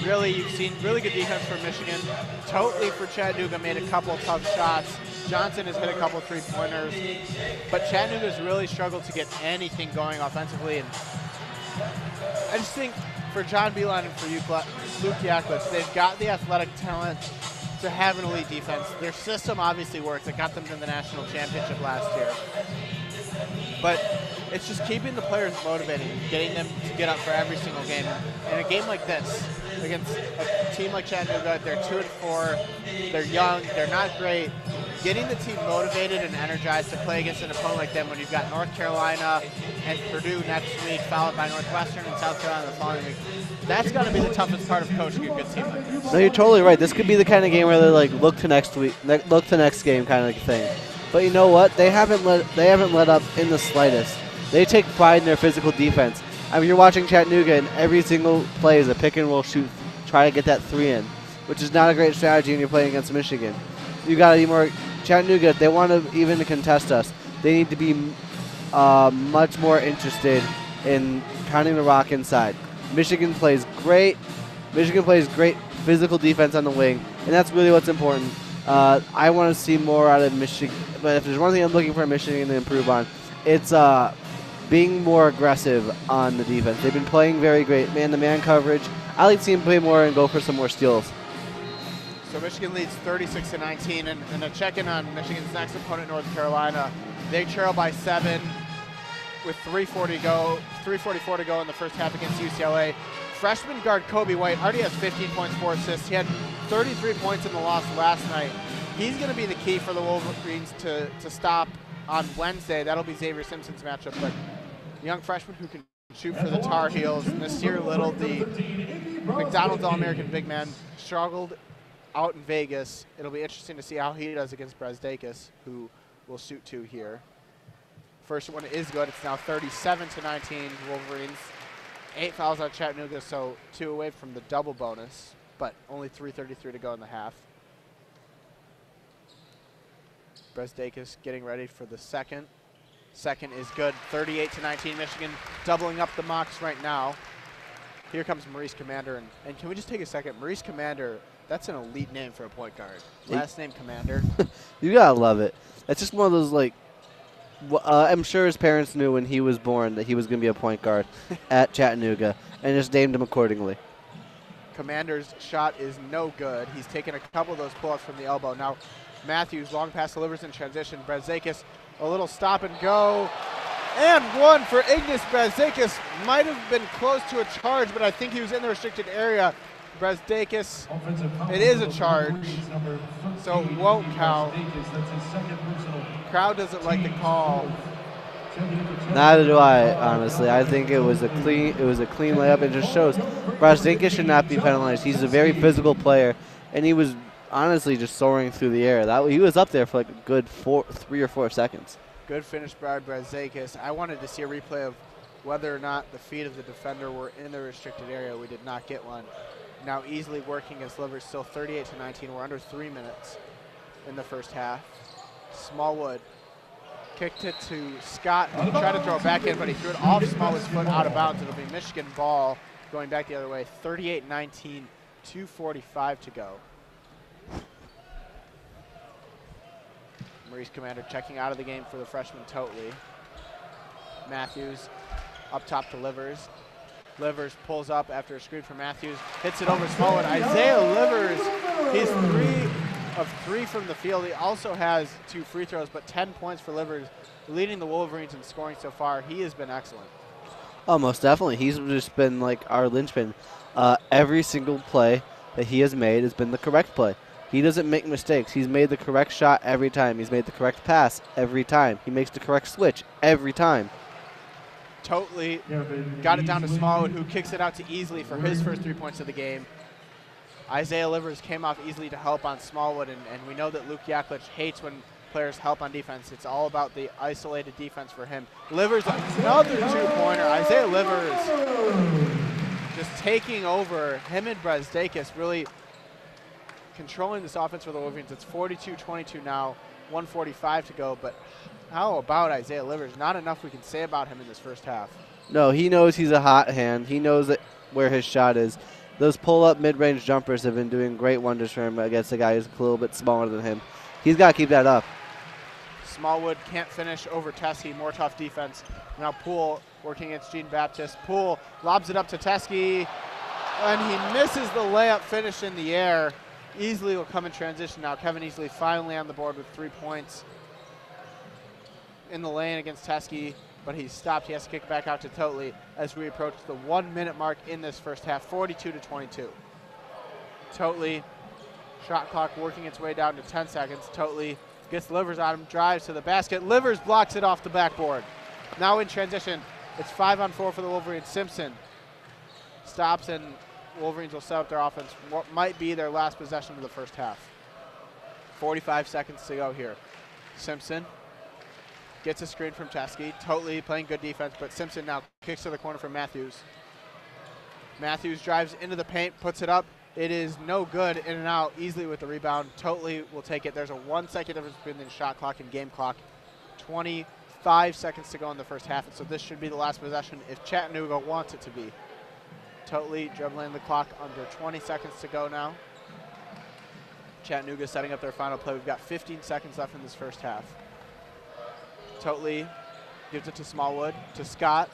really, you've seen really good defense for Michigan. Totally for Chattanooga made a couple tough shots. Johnson has hit a couple three-pointers. But Chattanooga's really struggled to get anything going offensively. And I just think for John Beeline and for Luke Yaklitz, they've got the athletic talent to have an elite defense. Their system obviously works. It got them to the national championship last year. But it's just keeping the players motivated, getting them to get up for every single game. In a game like this, against a team like Chattanooga, they're 2-4, they're young, they're not great. Getting the team motivated and energized to play against an opponent like them when you've got North Carolina and Purdue next week, followed by Northwestern and South Carolina the following week, that's got to be the toughest part of coaching a good team like this. No, you're totally right. This could be the kind of game where they're like, look to next week, look to next game kind of thing. But you know what? They haven't let up in the slightest. They take pride in their physical defense. I mean, you're watching Chattanooga, and every single play is a pick and roll shoot, try to get that 3 in, which is not a great strategy when you're playing against Michigan. You got to be more Chattanooga. If they want to even contest us, they need to be much more interested in pounding the rock inside. Michigan plays great. Michigan plays great physical defense on the wing, and that's really what's important. I want to see more out of Michigan, but if there's one thing I'm looking for Michigan to improve on, it's being more aggressive on the defense. They've been playing very great man-to-man coverage. I like to see them play more and go for some more steals. So Michigan leads 36-19, and a check-in on Michigan's next opponent, North Carolina. They trail by 7 with 3:44 to go in the first half against UCLA. Freshman guard Kobe White already has 15 points, 4 assists. He had 33 points in the loss last night. He's going to be the key for the Wolverines to stop on Wednesday. That'll be Xavier Simpson's matchup, but young freshman who can shoot for the Tar Heels. Nasir Little, the McDonald's All-American big man, struggled out in Vegas. It'll be interesting to see how he does against Brazdeikis, who will shoot 2 here. First one is good. It's now 37-19 Wolverines. 8 fouls on Chattanooga, so 2 away from the double bonus, but only 3:33 to go in the half. Brazdeikis getting ready for the second. Second is good. 38-19 Michigan, doubling up the Mocs right now. Here comes Maurice Commander, and can we just take a second? Maurice Commander, that's an elite name for a point guard. Last name Commander. You gotta love it. It's just one of those, like, I'm sure his parents knew when he was born that he was going to be a point guard at Chattanooga and just named him accordingly. Commander's shot is no good. He's taken a couple of those pull-ups from the elbow. Now Matthews, long pass delivers in transition. Brazdeikis, a little stop and go. And one for Ignis Brazdeikis. Might have been close to a charge, but I think he was in the restricted area. Brazdeikis, it is a charge, so it won't count. Crowd doesn't like the call. Neither do I, honestly. I think it was a clean layup. It just shows Brazdeikis should not be penalized. He's a very physical player, and he was honestly just soaring through the air. He was up there for like a good 3 or 4 seconds. Good finish by Brazdeikis. I wanted to see a replay of whether or not the feet of the defender were in the restricted area. We did not get one. Now easily working against Livers, still 38-19. We're under 3 minutes in the first half. Smallwood kicked it to Scott, who tried to throw it back in, but he threw it off Smallwood's foot out of bounds. It'll be Michigan ball going back the other way. 38-19, 2:45 to go. Maurice Commander checking out of the game for the freshman Totley. Matthews up top to Livers. Livers pulls up after a screen from Matthews, hits it over Smallwood. Isaiah Livers, he's 3 of 3 from the field. He also has 2 free throws, but 10 points for Livers, leading the Wolverines in scoring so far. He has been excellent. Oh, most definitely. He's just been like our linchpin. Every single play that he has made has been the correct play. He doesn't make mistakes. He's made the correct shot every time. He's made the correct pass every time. He makes the correct switch every time. Totally got it down to Smallwood, who kicks it out to Easley for his first 3 points of the game. Isaiah Livers came off easily to help on Smallwood, and we know that Luke Yaklich hates when players help on defense. It's all about the isolated defense for him. Livers, another two-pointer. Isaiah Livers just taking over. Him and Brazdakis really controlling this offense for the Wolverines. It's 42-22 now, 1:45 to go, but how about Isaiah Livers? Not enough we can say about him in this first half. No, he knows he's a hot hand. He knows where his shot is. Those pull-up mid-range jumpers have been doing great wonders for him against a guy who's a little bit smaller than him. He's got to keep that up. Smallwood can't finish over Teskey. More tough defense. Now Poole working against Gene Baptist. Poole lobs it up to Teskey, and he misses the layup finish in the air. Easley will come in transition now. Kevin Easley finally on the board with 3 points in the lane against Teskey, but he's stopped. He has to kick it back out to Totley as we approach the 1 minute mark in this first half, 42-22. Totley, shot clock working its way down to 10 seconds. Totley gets Livers on him, drives to the basket. Livers blocks it off the backboard. Now in transition, it's 5-on-4 for the Wolverines. Simpson stops, and Wolverines will set up their offense. What might be their last possession of the first half. 45 seconds to go here. Simpson gets a screen from Teskey. Totally playing good defense, but Simpson now kicks to the corner from Matthews. Matthews drives into the paint, puts it up. It is no good, in and out, easily with the rebound. Totally will take it. There's a 1 second difference between the shot clock and game clock. 25 seconds to go in the first half, and so this should be the last possession if Chattanooga wants it to be. Totally dribbling the clock under 20 seconds to go now. Chattanooga setting up their final play. We've got 15 seconds left in this first half. Totally gives it to Smallwood, to Scott.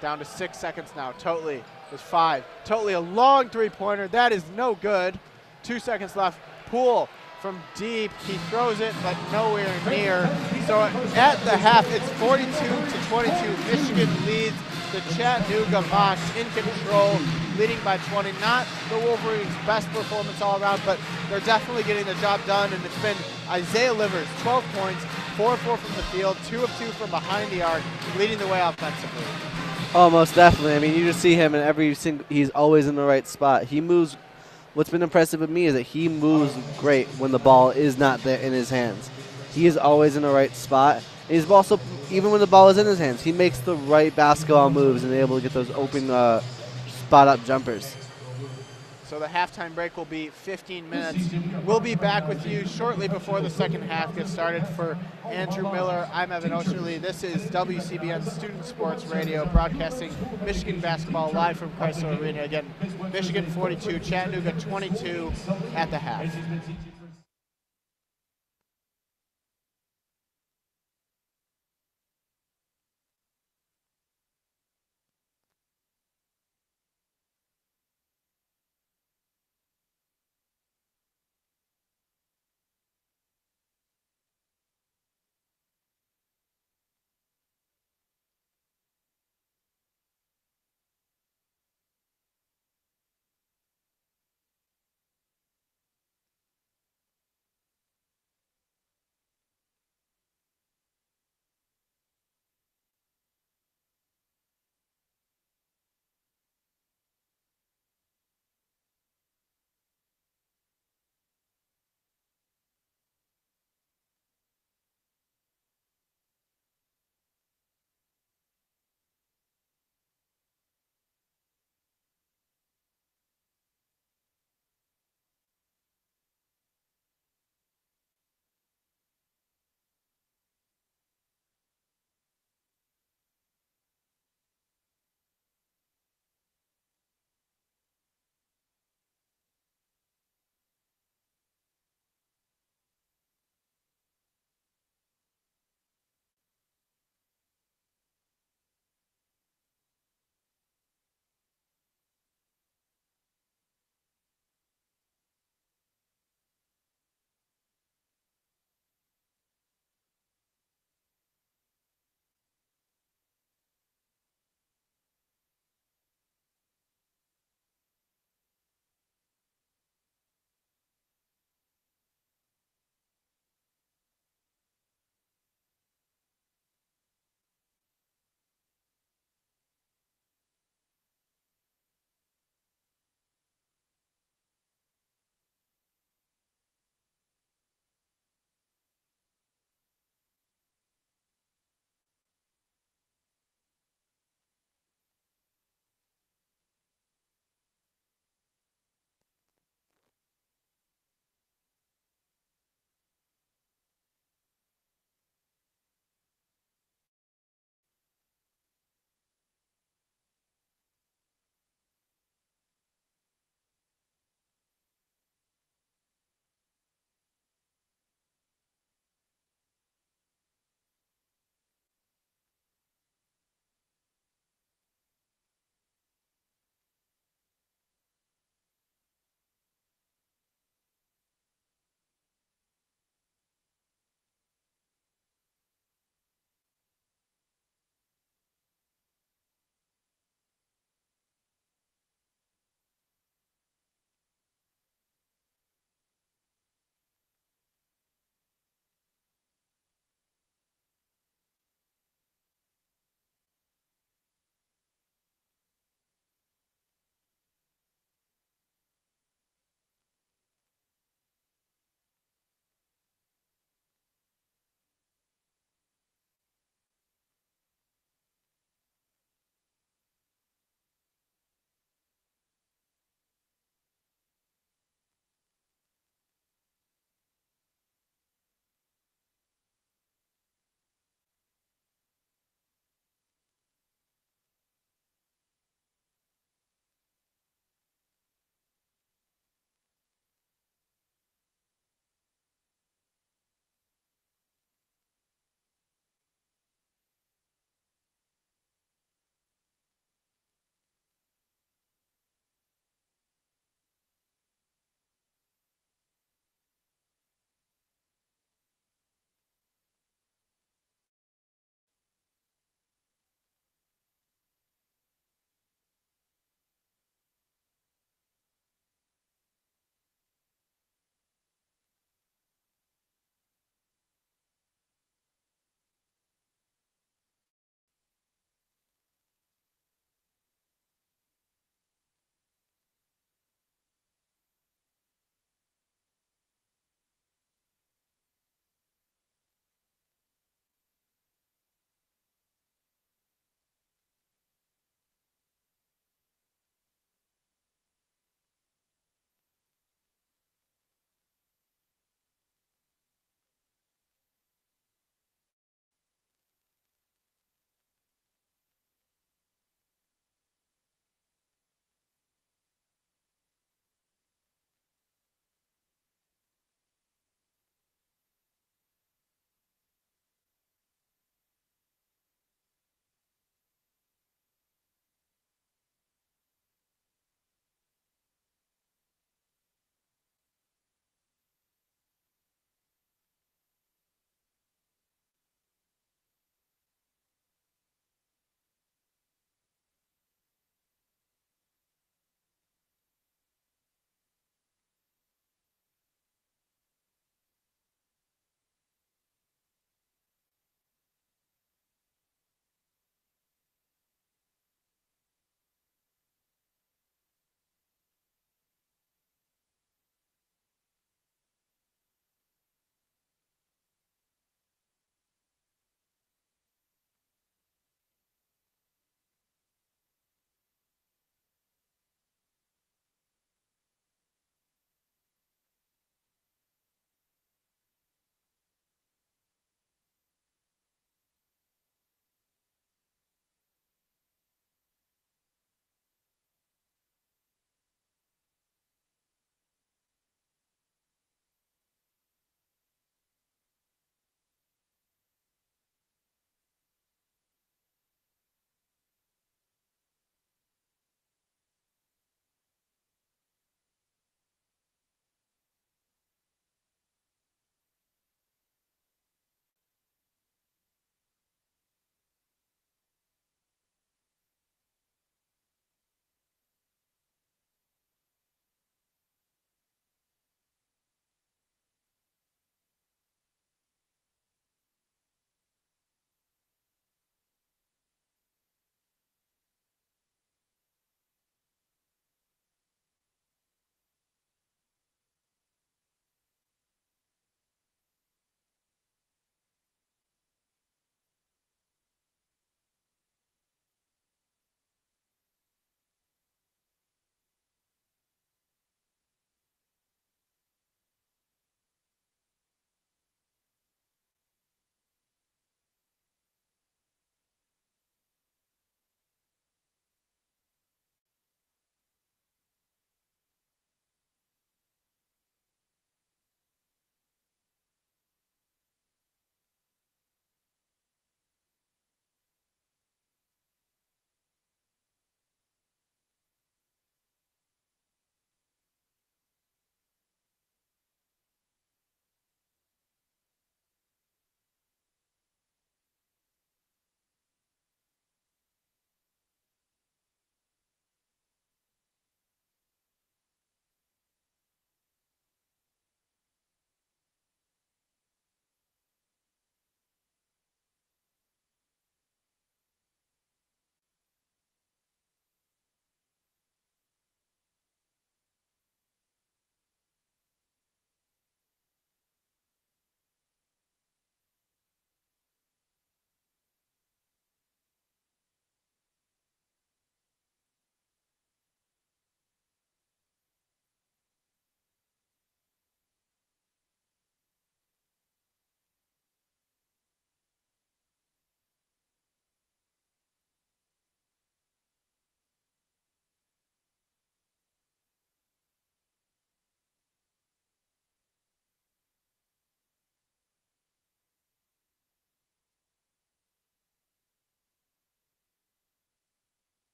Down to 6 seconds now. Totally with 5. Totally a long three-pointer. That is no good. 2 seconds left. Poole from deep. He throws it, but nowhere near. So at the half, it's 42-22. Michigan leads the Chattanooga Mocs in control, leading by 20. Not the Wolverines' best performance all around, but they're definitely getting the job done, and it's been Isaiah Livers, 12 points, 4 of 4 from the field, 2 of 2 from behind the arc, leading the way offensively. Oh, most definitely. I mean, you just see him in he's always in the right spot. He moves. What's been impressive with me is that he moves great when the ball is not there in his hands. He is always in the right spot. And he's also, even when the ball is in his hands, he makes the right basketball moves and able to get those open spot-up jumpers. So the halftime break will be 15 minutes. We'll be back with you shortly before the second half gets started. For Andrew Miller, I'm Evan Osterly. This is WCBN Student Sports Radio, broadcasting Michigan basketball live from Crisler Arena. Again, Michigan 42, Chattanooga 22 at the half.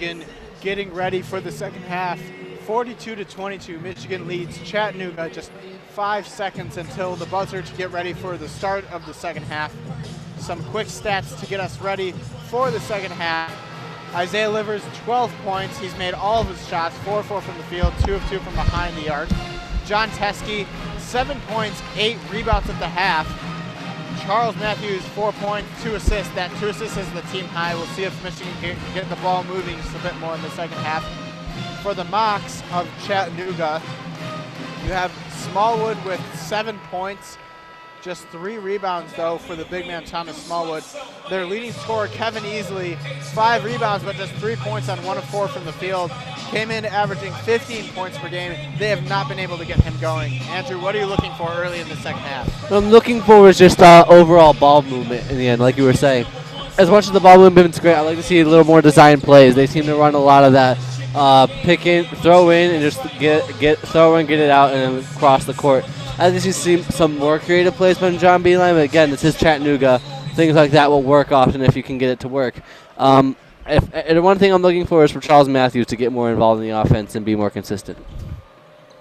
Michigan getting ready for the second half. 42-22, Michigan leads Chattanooga. Just 5 seconds until the buzzer to get ready for the start of the second half. Some quick stats to get us ready for the second half. Isaiah Livers, 12 points. He's made all of his shots, 4-4 from the field, 2 of 2 from behind the arc. John Teskey, 7 points, 8 rebounds at the half. Charles Matthews, 4 points, 2 assists. That 2 assists is the team high. We'll see if Michigan can get the ball moving just a bit more in the second half. For the Mocs of Chattanooga, you have Smallwood with 7 points, just 3 rebounds though for the big man Thomas Smallwood. Their leading scorer Kevin Easley, 5 rebounds but just 3 points on 1 of 4 from the field. Came in averaging 15 points per game. They have not been able to get him going. Andrew, what are you looking for early in the second half? What I'm looking for is just overall ball movement in the end, like you were saying. As much as the ball movement's great, I'd like to see a little more design plays. They seem to run a lot of that pick in, throw in, and just throw in, get it out, and then cross the court. I think you see some more creative plays from John Beeline, but again, this is Chattanooga. Things like that will work often if you can get it to work. And one thing I'm looking for is for Charles Matthews to get more involved in the offense and be more consistent.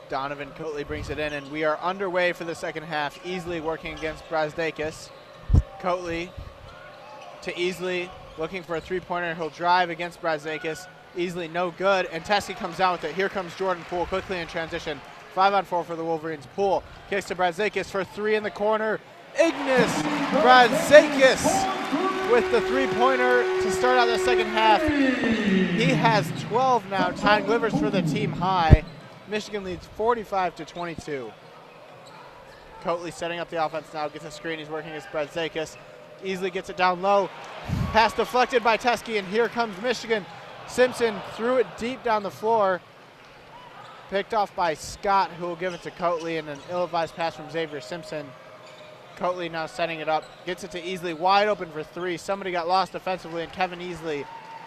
Donovan Coatley brings it in, and we are underway for the second half. Easley working against Brazdakis. Coatley to Easley, looking for a three-pointer. He'll drive against Brazdakis. Easley no good, and Teskey comes down with it. Here comes Jordan Poole quickly in transition. 5-on-4 for the Wolverines. Poole kicks to Brazdakis for 3 in the corner. Ignis Brazdakis with the three-pointer to start out the second half. He has 12 now, tying Livers for the team high. Michigan leads 45-22. Coatley setting up the offense now, gets a screen. He's working against Brazdakis. Easily gets it down low. Pass deflected by Teskey, and here comes Michigan. Simpson threw it deep down the floor. Picked off by Scott, who will give it to Coatley, and an ill-advised pass from Xavier Simpson. Coatley now setting it up, gets it to Easley, wide open for 3. Somebody got lost defensively, and Kevin Easley,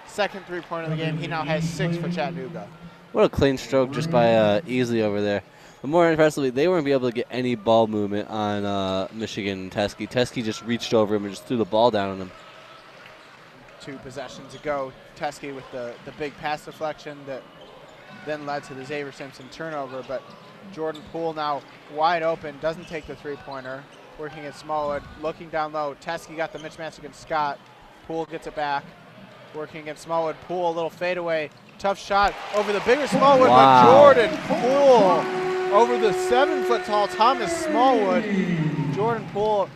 second three-pointer of the game. He now has 6 for Chattanooga. What a clean stroke just by Easley over there. But more impressively, they weren't able to get any ball movement on Michigan and Teskey. Teskey just reached over him and just threw the ball down on him. 2 possessions ago. Teskey with the big pass deflection that then led to the Xavier Simpson turnover, but Jordan Poole now wide open, doesn't take the three-pointer, working at Smallwood, looking down low. Teskey got the mismatch against Scott. Poole gets it back, working against Smallwood. Poole, a little fadeaway, tough shot over the bigger Smallwood, wow. But Jordan Poole over the 7-foot-tall Thomas Smallwood. Jordan Poole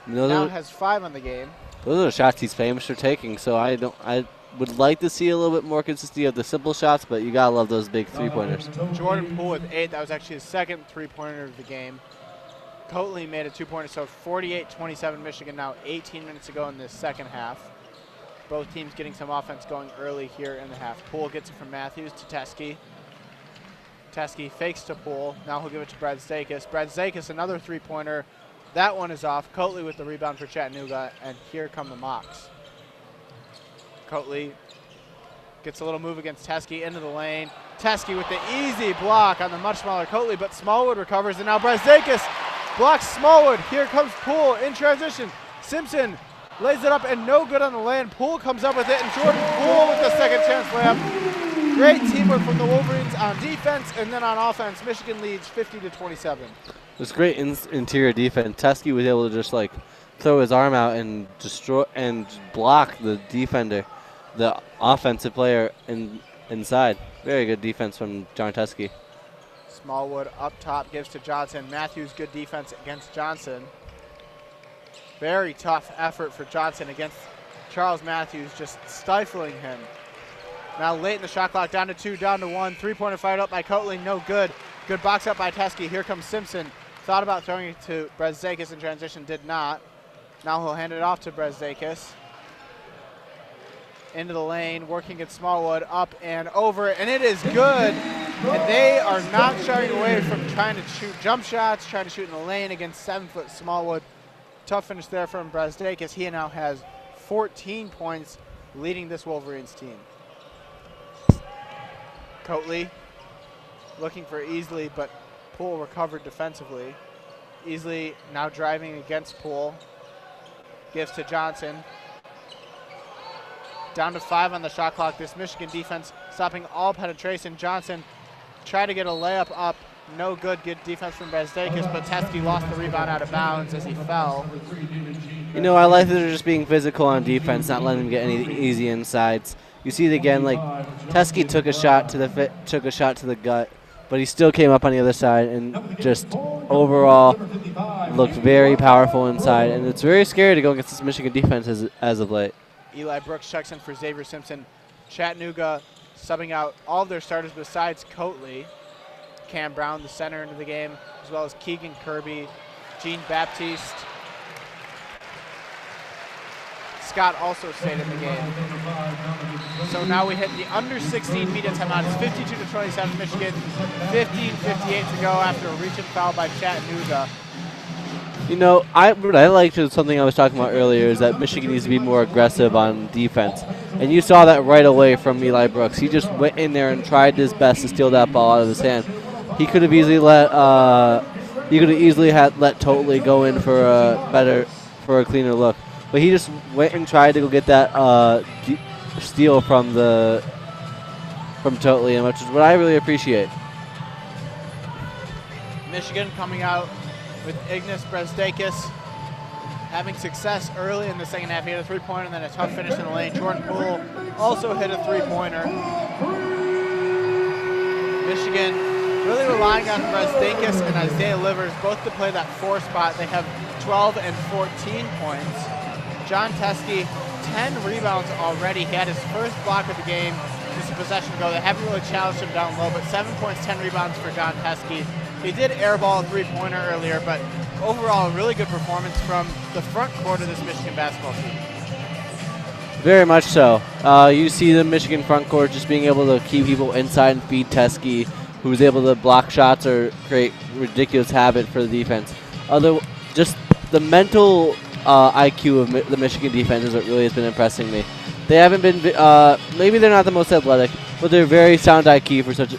now has 5 on the game. Those are the shots he's famous for taking, so I would like to see a little bit more consistency of the simple shots, but you gotta love those big three-pointers. Jordan Poole with 8. That was actually his second three-pointer of the game. Coatley made a 2-pointer, so 48-27 Michigan now, 18 minutes to go in this second half. Both teams getting some offense going early here in the half. Poole gets it from Matthews to Teskey. Teskey fakes to Poole. Now he'll give it to Brazdakis. Brazdakis, another three-pointer. That one is off. Coatley with the rebound for Chattanooga, and here come the Mocs. Coatley gets a little move against Teskey into the lane. Teskey with the easy block on the much smaller Coatley, but Smallwood recovers, and now Brazdakis blocks Smallwood. Here comes Poole in transition. Simpson lays it up, and no good on the lane. Poole comes up with it, and Jordan Poole with the second chance layup. Great teamwork from the Wolverines on defense, and then on offense, Michigan leads 50-27. It was great interior defense. Teskey was able to just like throw his arm out and destroy and block the defender, the offensive player inside. Very good defense from John Teskey. Smallwood up top gives to Johnson. Matthews, good defense against Johnson. Very tough effort for Johnson against Charles Matthews, just stifling him. Now late in the shot clock, down to 2, down to 1. Three-pointer fired up by Coatley, no good. Good box up by Teskey. Here comes Simpson. Thought about throwing it to Brazdakis in transition, did not. Now he'll hand it off to Brazdakis. Into the lane, working at Smallwood, up and over, and it is good. And they are not shying away from trying to shoot jump shots, trying to shoot in the lane against 7-foot Smallwood. Tough finish there from Brazdakis. He now has 14 points, leading this Wolverines team. Coatley looking for Easley, but Poole recovered defensively. Easley now driving against Poole. Gives to Johnson. Down to 5 on the shot clock. This Michigan defense stopping all penetration. Johnson tried to get a layup up. No good. Good defense from Brazdakis, but Teskey lost the rebound out of bounds as he fell. You know, I like that they're just being physical on defense, not letting them get any easy insides. You see it again, like Teskey took a shot to the gut, but he still came up on the other side and just overall looked very powerful inside. And it's very scary to go against this Michigan defense as of late. Eli Brooks checks in for Xavier Simpson. Chattanooga subbing out all of their starters besides Coatley. Cam Brown, the center, into the game, as well as Keegan Kirby, Gene Baptiste. Scott also stayed in the game. So now we hit the under 16 media timeout. It's 52-27 Michigan, 15:58 to go after a reach and foul by Chattanooga. You know, what I liked is something I was talking about earlier is that Michigan needs to be more aggressive on defense. And you saw that right away from Eli Brooks. He just went in there and tried his best to steal that ball out of his hand. He could have easily let Totley go in for a cleaner look. But he just went and tried to go get that steal from Totley, which is what I really appreciate. Michigan coming out with Ignas Brazdakis having success early in the second half. He hit a three-pointer and then a tough finish in the lane. Jordan Poole also hit a three-pointer. Michigan really relying on Brazdakis and Isaiah Livers both to play that 4 spot. They have 12 and 14 points. John Teskey, 10 rebounds already. He had his first block of the game just a possession ago. They haven't really challenged him down low, but 7 points, 10 rebounds for John Teskey. He did airball a three-pointer earlier, but overall a really good performance from the front court of this Michigan basketball team. Very much so. You see the Michigan front court just being able to keep people inside and feed Teskey, who's able to block shots or create ridiculous habit for the defense. Just the mental IQ of the Michigan defense is what really has been impressing me. They haven't been, maybe they're not the most athletic, but they're very sound IQ for such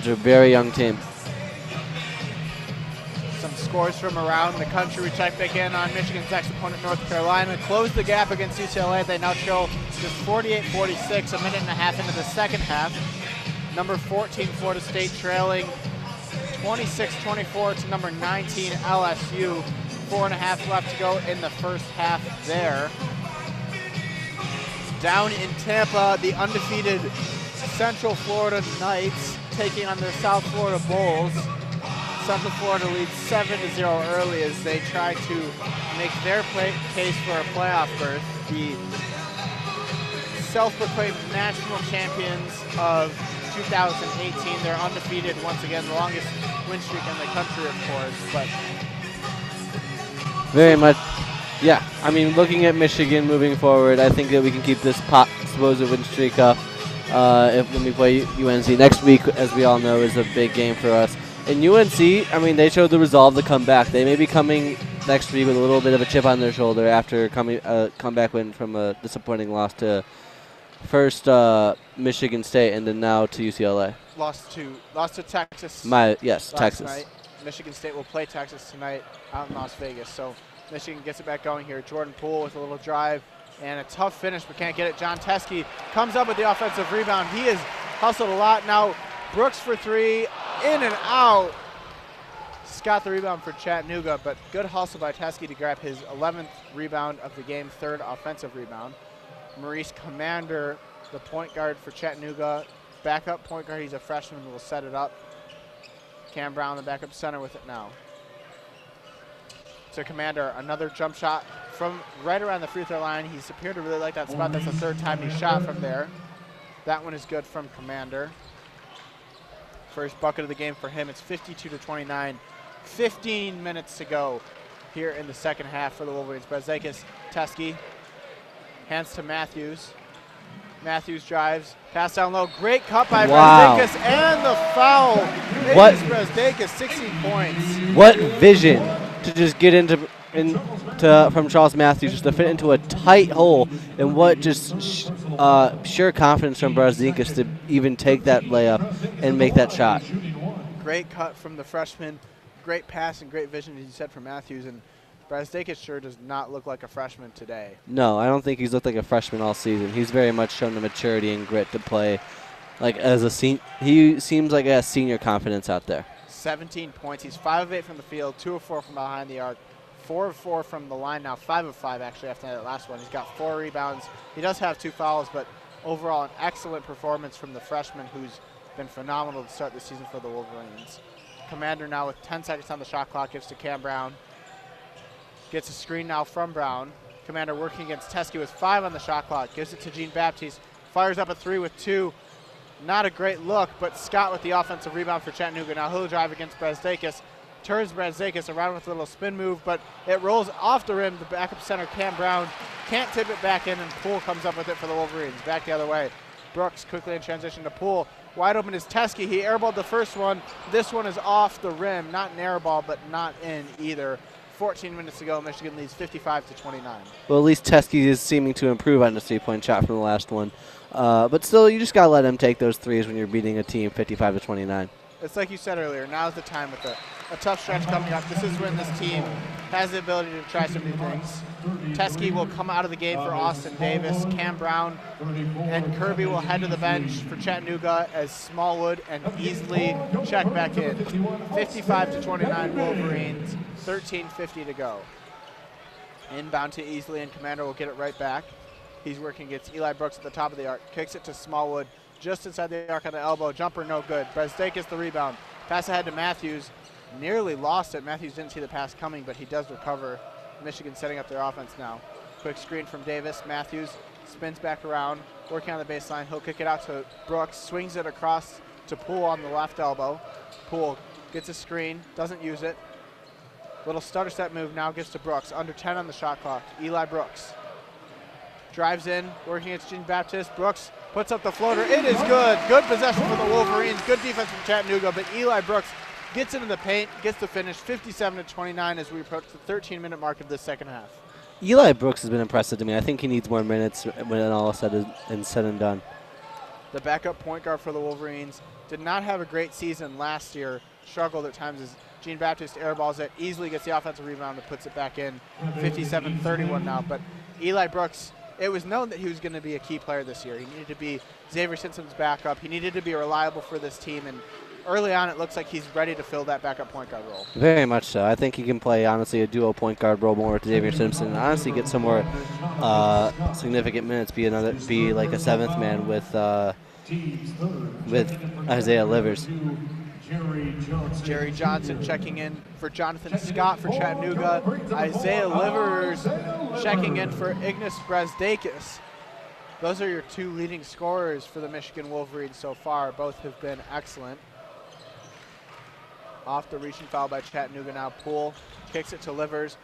a very young team. Some scores from around the country. We check back in on Michigan's next opponent, North Carolina. Closed the gap against UCLA. They now trail just 48-46, a minute and a half into the second half. Number 14, Florida State, trailing 26-24 to number 19, LSU. 4.5 left to go in the first half there. Down in Tampa, the undefeated Central Florida Knights taking on the South Florida Bulls. Central Florida leads 7-0 early as they try to make their case for a playoff berth. The self-proclaimed national champions of 2018. They're undefeated once again, the longest win streak in the country, of course. But very much, yeah. I mean, looking at Michigan moving forward, I think that we can keep this supposed win streak up when we play UNC next week. As we all know, is a big game for us. And UNC, I mean, they showed the resolve to come back. They may be coming next week with a little bit of a chip on their shoulder after comeback win from a disappointing loss to first Michigan State and then now to UCLA. Lost to Texas. Texas. Night. Michigan State will play Texas tonight out in Las Vegas. So Michigan gets it back going here. Jordan Poole with a little drive and a tough finish, but can't get it. John Teskey comes up with the offensive rebound. He has hustled a lot. Now Brooks for three, in and out. Got the rebound for Chattanooga, but good hustle by Teskey to grab his 11th rebound of the game, 3rd offensive rebound. Maurice Commander, the point guard for Chattanooga, backup point guard. He's a freshman, will set it up. Cam Brown, the backup center, with it now. So Commander, another jump shot from right around the free throw line. He's appeared to really like that spot. That's the 3rd time he shot from there. That one is good from Commander. First bucket of the game for him. It's 52-29. 15 minutes to go here in the second half for the Wolverines. Brazdakis, Teskey, hands to Matthews. Matthews drives, pass down low. Great cut by Brazdakis and the foul. What? Brazdakis, 16 points. What vision to just get from Charles Matthews, just to fit into a tight hole, and what just sheer confidence from Brazdakis to even take that layup and make that shot. Great cut from the freshman. Great pass and great vision, as you said, from Matthews. And Brazdakis sure does not look like a freshman today. No, I don't think he's looked like a freshman all season. He's very much shown the maturity and grit to play like as a senior. He seems like he has senior confidence out there. 17 points. He's 5 of 8 from the field, 2 of 4 from behind the arc, 4 of 4 from the line now, 5 of 5 actually after that last one. He's got 4 rebounds. He does have 2 fouls, but overall an excellent performance from the freshman who's been phenomenal to start the season for the Wolverines. Commander now with 10 seconds on the shot clock, gives to Cam Brown. Gets a screen now from Brown. Commander working against Teskey with 5 on the shot clock, gives it to Jean Baptiste. Fires up a 3 with 2. Not a great look, but Scott with the offensive rebound for Chattanooga. Now he'll drive against Brazdakis. Turns Brazdakis around with a little spin move, but it rolls off the rim. The backup center, Cam Brown, can't tip it back in, and Poole comes up with it for the Wolverines. Back the other way. Brooks quickly in transition to Poole. Wide open is Teskey. He airballed the first one. This one is off the rim. Not an airball, but not in either. 14 minutes to go. Michigan leads 55-29. Well, at least Teskey is seeming to improve on the 3-point shot from the last one. But still, you just got to let him take those threes when you're beating a team 55-29. It's like you said earlier. Now's the time with a tough stretch coming up. This is when this team has the ability to try some new things. Teskey will come out of the game for Austin Davis. Cam Brown and Kirby will head to the bench for Chattanooga as Smallwood and Easley check back in. 55-29 Wolverines, 13:50 to go. Inbound to Easley, and Commander will get it right back. He's working against Eli Brooks at the top of the arc. Kicks it to Smallwood just inside the arc on the elbow. Jumper no good. Brazdakis the rebound. Pass ahead to Matthews. Nearly lost it. Matthews didn't see the pass coming, but he does recover. Michigan setting up their offense now. Quick screen from Davis. Matthews spins back around, working on the baseline. He'll kick it out to Brooks. Swings it across to Poole on the left elbow. Poole gets a screen. Doesn't use it. Little stutter step move now gets to Brooks. Under 10 on the shot clock. Eli Brooks drives in, working against Jean Baptiste. Brooks puts up the floater. It is good. Good possession for the Wolverines. Good defense from Chattanooga, but Eli Brooks gets into the paint, gets the finish, 57-29 as we approach the 13-minute mark of the second half. Eli Brooks has been impressive to me. I think he needs more minutes when it all is said and done. The backup point guard for the Wolverines did not have a great season last year. Struggled at times as Jean Baptiste airballs it. Easily gets the offensive rebound and puts it back in. 57-31 now. But Eli Brooks, it was known that he was going to be a key player this year. He needed to be Xavier Simpson's backup. He needed to be reliable for this team, and early on it looks like he's ready to fill that backup point guard role. Very much so. I think he can play, honestly, a duo point guard role more with Xavier Simpson, and honestly get some more significant minutes, be like a seventh man with Isaiah Livers. Jerry Johnson checking in for Jonathan Scott for Chattanooga. Isaiah Livers checking in for Ignas Brazdakis. Those are your two leading scorers for the Michigan Wolverines so far. Both have been excellent. Off the reaching foul by Chattanooga now. Poole kicks it to Livers.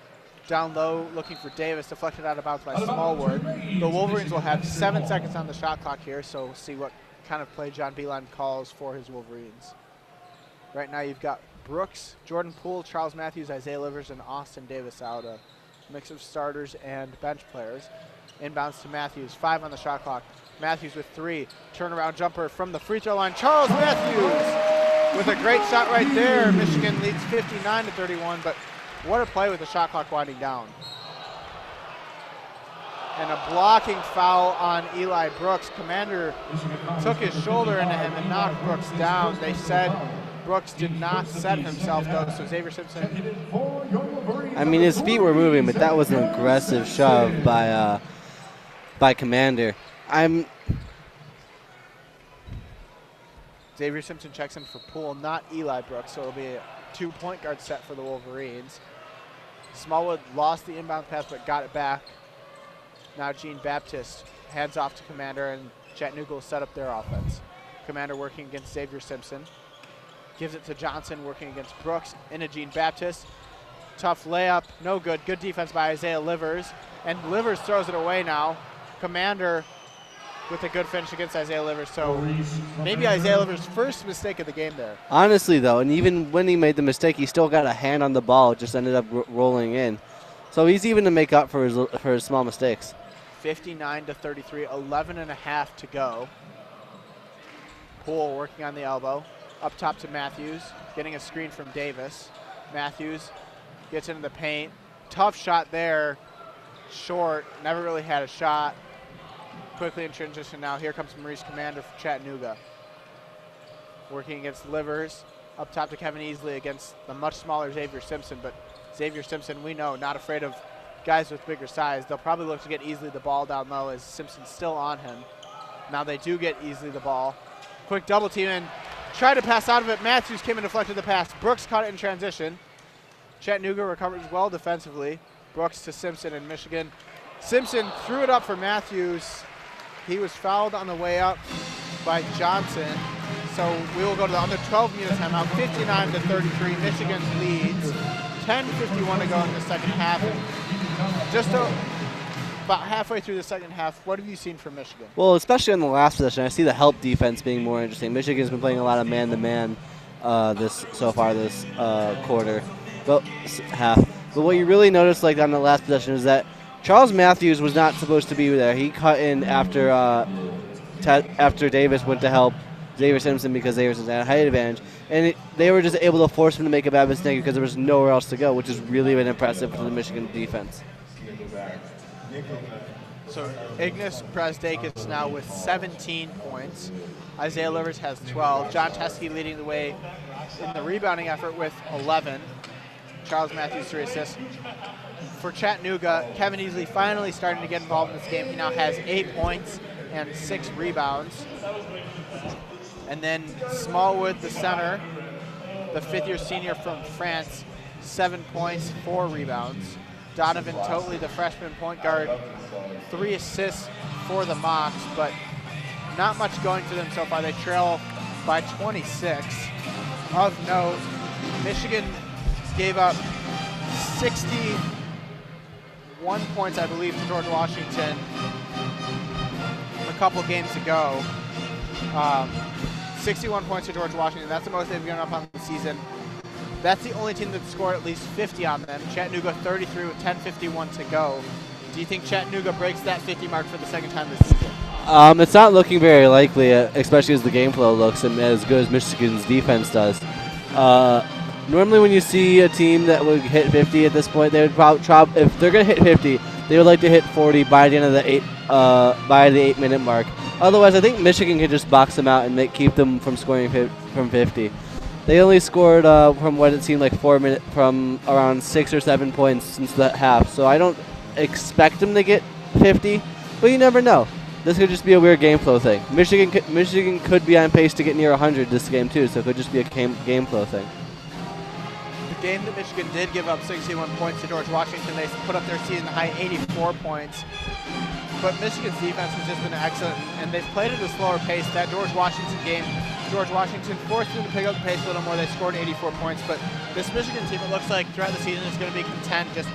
Down low, looking for Davis, deflected out of bounds by Smallwood. The Wolverines will have 7 seconds on the shot clock here, so we'll see what kind of play John Beeline calls for his Wolverines. Right now you've got Brooks, Jordan Poole, Charles Matthews, Isaiah Livers, and Austin Davis out. A mix of starters and bench players. Inbounds to Matthews, 5 on the shot clock. Matthews with 3, turnaround jumper from the free throw line. Charles Matthews with a great shot right there. Michigan leads 59-31, but what a play with the shot clock winding down. And a blocking foul on Eli Brooks. Commander took his shoulder into him and knocked Brooks down. They said Brooks did not set himself though, so Xavier Simpson. I mean, his feet were moving, but that was an aggressive shove by Commander. Xavier Simpson checks in for Poole, not Eli Brooks, so it'll be a 2-point guard set for the Wolverines. Smallwood lost the inbound pass but got it back. Now Jean Baptiste hands off to Commander, and Chattanooga will set up their offense. Commander working against Xavier Simpson. Gives it to Johnson, working against Brooks, into Jean Baptiste. Tough layup, no good. Good defense by Isaiah Livers. And Livers throws it away now. Commander with a good finish against Isaiah Livers. So maybe Isaiah Livers' first mistake of the game there. Honestly, though, and even when he made the mistake, he still got a hand on the ball. It just ended up rolling in. So he's even to make up for his small mistakes. 59-33, 11.5 to go. Poole working on the elbow. Up top to Matthews, getting a screen from Davis. Matthews gets into the paint, tough shot there. Short, never really had a shot. Quickly in transition now. Here comes Maurice Commander for Chattanooga. Working against Livers. Up top to Kevin Easley against the much smaller Xavier Simpson. But Xavier Simpson, we know, not afraid of guys with bigger size. They'll probably look to get Easley the ball down low as Simpson's still on him. Now they do get Easley the ball. Quick double team in. Tried to pass out of it. Matthews came and deflected the pass. Brooks caught it in transition. Chattanooga recovers well defensively. Brooks to Simpson in Michigan. Simpson threw it up for Matthews. He was fouled on the way up by Johnson. So we will go to the under 12-minute timeout. 59-33. Michigan leads. 10:51 to go in the second half. Just about halfway through the second half, what have you seen from Michigan? Well, especially in the last possession, I see the help defense being more interesting. Michigan's been playing a lot of man-to-man this quarter, half. But what you really noticed, like on the last possession, is that Charles Matthews was not supposed to be there. He cut in after Davis went to help Xavier Simpson because Xavier Simpson had a height advantage, and they were just able to force him to make a bad mistake because there was nowhere else to go, which has really been impressive for the Michigan defense. So Ignas Brasdeikis now with 17 points. Isaiah Livers has 12. John Teskey leading the way in the rebounding effort with 11. Charles Matthews 3 assists. For Chattanooga, Kevin Easley finally starting to get involved in this game. He now has 8 points and 6 rebounds. And then Smallwood, the center, the fifth-year senior from France, 7 points, 4 rebounds. Donovan Totley, the freshman point guard, 3 assists for the Mocs, but not much going for them so far. They trail by 26. Of note, Michigan gave up 61 points, I believe, to George Washington a couple games ago. 61 points to George Washington. That's the most they've given up on the season. That's the only team that scored at least 50 on them. Chattanooga 33 with 10:51 to go. Do you think Chattanooga breaks that 50 mark for the second time this season? It's not looking very likely, especially as the game flow looks and as good as Michigan's defense does. Normally when you see a team that would hit 50 at this point, they would probably try, if they're going to hit 50, they would like to hit 40 by the end of the 8-minute mark. Otherwise, I think Michigan could just box them out and keep them from scoring from 50. They only scored from what it seemed like 4 minutes, from around 6 or 7 points since the half. So I don't expect them to get 50, but you never know. This could just be a weird game flow thing. Michigan could be on pace to get near 100 this game too, so it could just be a game flow thing. The game that Michigan did give up 61 points to George Washington, they put up their season high 84 points. But Michigan's defense has just been excellent, and they've played at a slower pace. That George Washington game, George Washington forced them to pick up the pace a little more. They scored 84 points, but this Michigan team, it looks like throughout the season, is going to be content just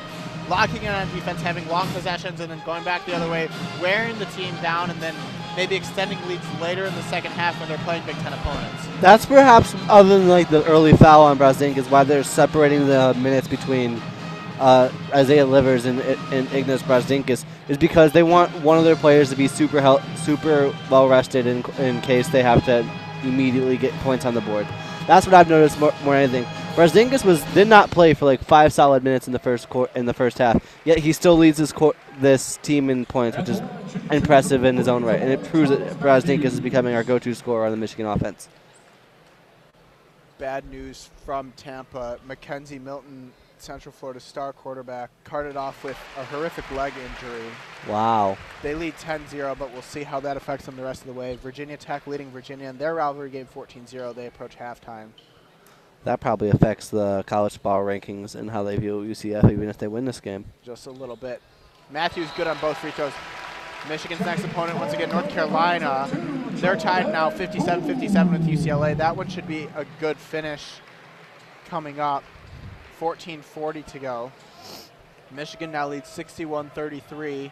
locking in on defense, having long possessions, and then going back the other way, wearing the team down, and then maybe extending leads later in the second half when they're playing Big Ten opponents. That's perhaps, other than like the early foul on Brasdeikis, why they're separating the minutes between Isaiah Livers and Ignas Brasdeikis, is because they want one of their players to be super well rested in case they have to immediately get points on the board. That's what I've noticed more than anything. Brasdeikis did not play for like 5 solid minutes in the first half, yet he still leads this team in points, which is impressive in his own right, and it proves that Brasdeikis is becoming our go-to scorer on the Michigan offense. Bad news from Tampa. Mackenzie Milton, Central Florida star quarterback, carted off with a horrific leg injury. Wow. They lead 10-0, but we'll see how that affects them the rest of the way. Virginia Tech leading Virginia in their rivalry game 14-0. They approach halftime. That probably affects the college football rankings and how they view UCF even if they win this game. Just a little bit. Matthews good on both free throws. Michigan's next opponent, once again, North Carolina. They're tied now 57-57 with UCLA. That one should be a good finish coming up. 14:40 to go. Michigan now leads 61-33.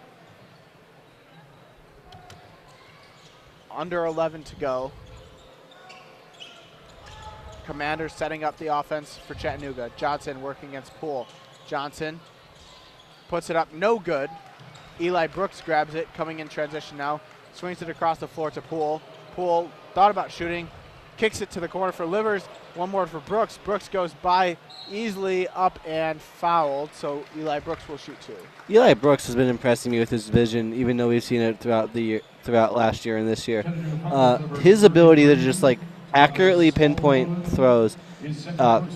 Under 11 to go. Commanders setting up the offense for Chattanooga. Johnson working against Poole. Johnson puts it up, no good. Eli Brooks grabs it, coming in transition now. Swings it across the floor to Poole. Poole thought about shooting, kicks it to the corner for Livers. One more for Brooks. Brooks goes by easily up and fouled, so Eli Brooks will shoot 2. Eli Brooks has been impressing me with his vision, even though we've seen it throughout the year, throughout last year and this year. His ability to just like accurately pinpoint throws,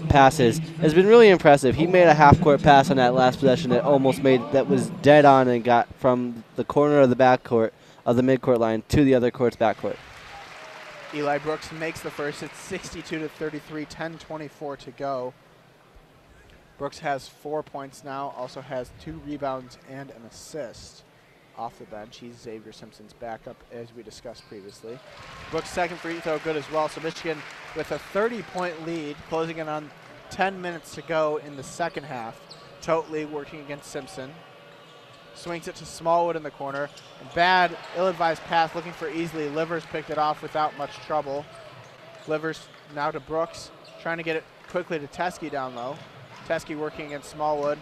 passes has been really impressive. He made a half-court pass on that last possession that was dead on and got from the corner of the backcourt of the midcourt line to the other court's backcourt. Eli Brooks makes the first. It's 62-33, 10:24 to go. Brooks has 4 points now, also has 2 rebounds and an assist off the bench. He's Xavier Simpson's backup, as we discussed previously. Brooks' second free throw good as well, so Michigan with a 30-point lead, closing in on 10 minutes to go in the second half. Totally working against Simpson. Swings it to Smallwood in the corner. Bad, ill-advised pass looking for easily. Livers picked it off without much trouble. Livers now to Brooks, trying to get it quickly to Teskey down low. Teskey working against Smallwood.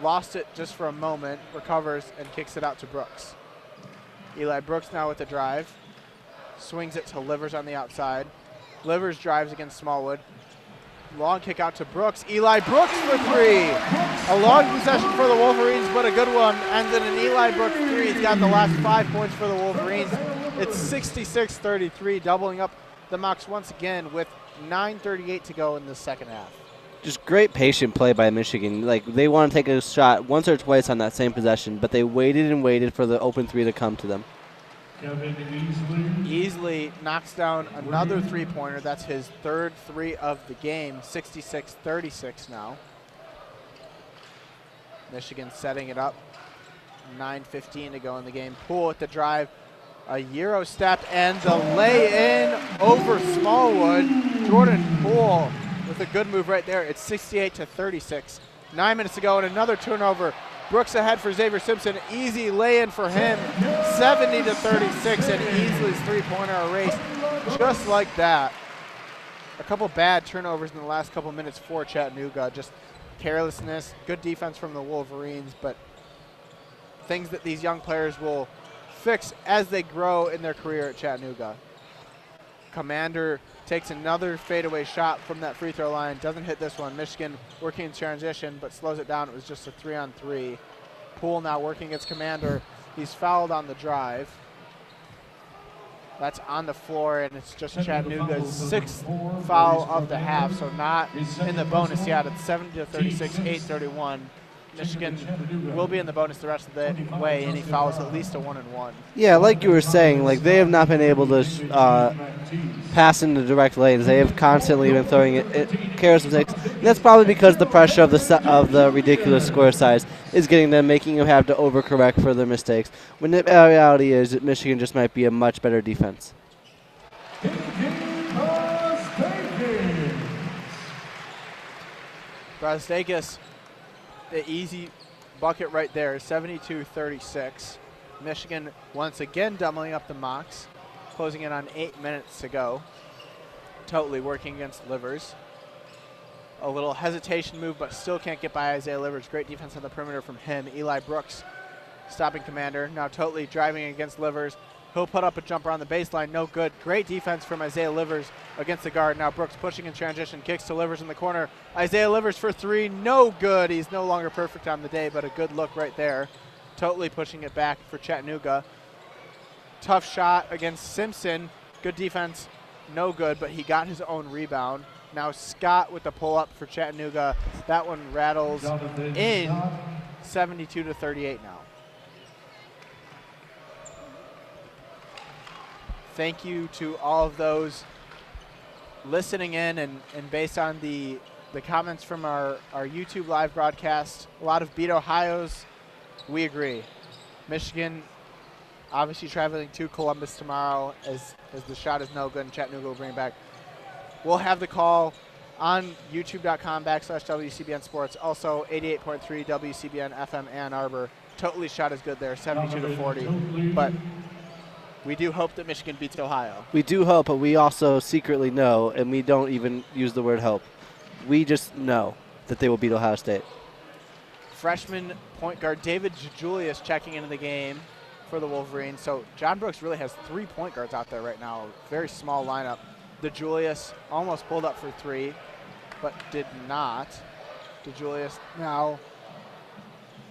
Lost it just for a moment, recovers, and kicks it out to Brooks. Eli Brooks now with the drive. Swings it to Livers on the outside. Livers drives against Smallwood. Long kick out to Brooks. Eli Brooks for 3. A long possession for the Wolverines, but a good one. Ends in an Eli Brooks 3. He's got the last 5 points for the Wolverines. It's 66-33, doubling up the Mocs once again with 9:38 to go in the second half. Just great patient play by Michigan. Like, they want to take a shot once or twice on that same possession, but they waited and waited for the open 3 to come to them. Easily knocks down another three-pointer. That's his third 3 of the game. 66-36 now. Michigan setting it up. 9:15 to go in the game. Poole with the drive. A Euro step and the lay-in over Smallwood. Jordan Poole with a good move right there. It's 68-36. 9 minutes to go and another turnover. Brooks ahead for Xavier Simpson. Easy lay-in for him. 70-36, and Easley's three-pointer erased just like that. A couple bad turnovers in the last couple minutes for Chattanooga. Just carelessness, good defense from the Wolverines, but things that these young players will fix as they grow in their career at Chattanooga. Commander takes another fadeaway shot from that free throw line. Doesn't hit this one. Michigan working in transition, but slows it down. It was just a 3-on-3. Poole now working against Commander. He's fouled on the drive. That's on the floor, and it's just Chattanooga's 6th foul of the half, so not in the bonus yet. It's 70-36, 8:31. Michigan will be in the bonus the rest of the way, and he fouls at least a 1-and-1. Yeah, like you were saying, like they have not been able to pass into direct lanes. They have constantly been throwing it careless mistakes. And that's probably because the pressure of the ridiculous score size is getting them, making them have to overcorrect for their mistakes. When the reality is that Michigan just might be a much better defense. Brazdeikis, the easy bucket right there, 72-36. Michigan once again doubling up the Mocs, closing in on 8 minutes to go. Totally working against Livers. A little hesitation move, but still can't get by Isaiah Livers. Great defense on the perimeter from him. Eli Brooks stopping Commander. Now Totally driving against Livers. He'll put up a jumper on the baseline. No good. Great defense from Isaiah Livers against the guard. Now Brooks pushing in transition. Kicks to Livers in the corner. Isaiah Livers for 3. No good. He's no longer perfect on the day, but a good look right there. Totally pushing it back for Chattanooga. Tough shot against Simpson. Good defense. No good, but he got his own rebound. Now Scott with the pull-up for Chattanooga. That one rattles in. 72-38 now. Thank you to all of those listening in, and based on the comments from our YouTube live broadcast, a lot of Beat Ohio's. We agree. Michigan obviously traveling to Columbus tomorrow as the shot is no good and Chattanooga will bring it back. We'll have the call on youtube.com/WCBN Sports. Also 88.3 WCBN FM Ann Arbor. Totally shot is good there, 72-40. But we do hope that Michigan beats Ohio. We do hope, but we also secretly know, and we don't even use the word hope. We just know that they will beat Ohio State. Freshman point guard David Julius checking into the game for the Wolverines. So John Brooks really has 3 point guards out there right now. Very small lineup. DeJulius almost pulled up for 3, but did not. DeJulius now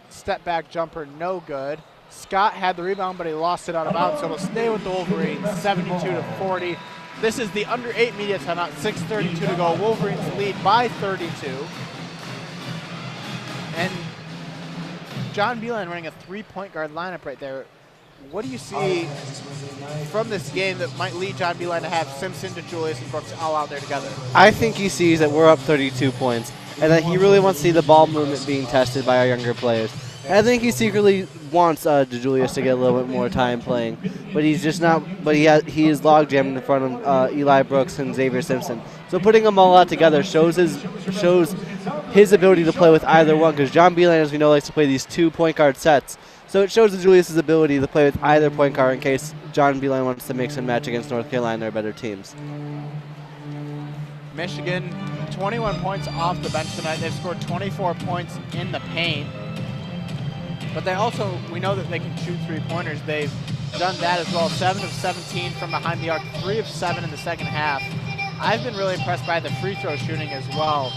step back jumper, no good. Scott had the rebound, but he lost it out of bounds, so it'll stay with the Wolverines, 72-40. This is the under 8 media timeout, 6:32 to go. Wolverines lead by 32. And John Beeline running a 3-point guard lineup right there. What do you see from this game that might lead John Beeline to have Simpson, DeJulius, and Brooks all out there together? I think he sees that we're up 32 points and that he really wants to see the ball movement being tested by our younger players. And I think he secretly wants DeJulius to get a little bit more time playing, but he's just not. But he is log jammed in front of Eli Brooks and Xavier Simpson. So putting them all out together shows his ability to play with either one. Because John Beeline, as we know, likes to play these 2 point guard sets. So it shows DeJulius' ability to play with either point guard in case John Beeline wants to mix and match against North Carolina or better teams. Michigan, 21 points off the bench tonight. They've scored 24 points in the paint. But they also, we know that they can shoot 3-pointers. They've done that as well. 7 of 17 from behind the arc, 3 of 7 in the second half. I've been really impressed by the free throw shooting as well.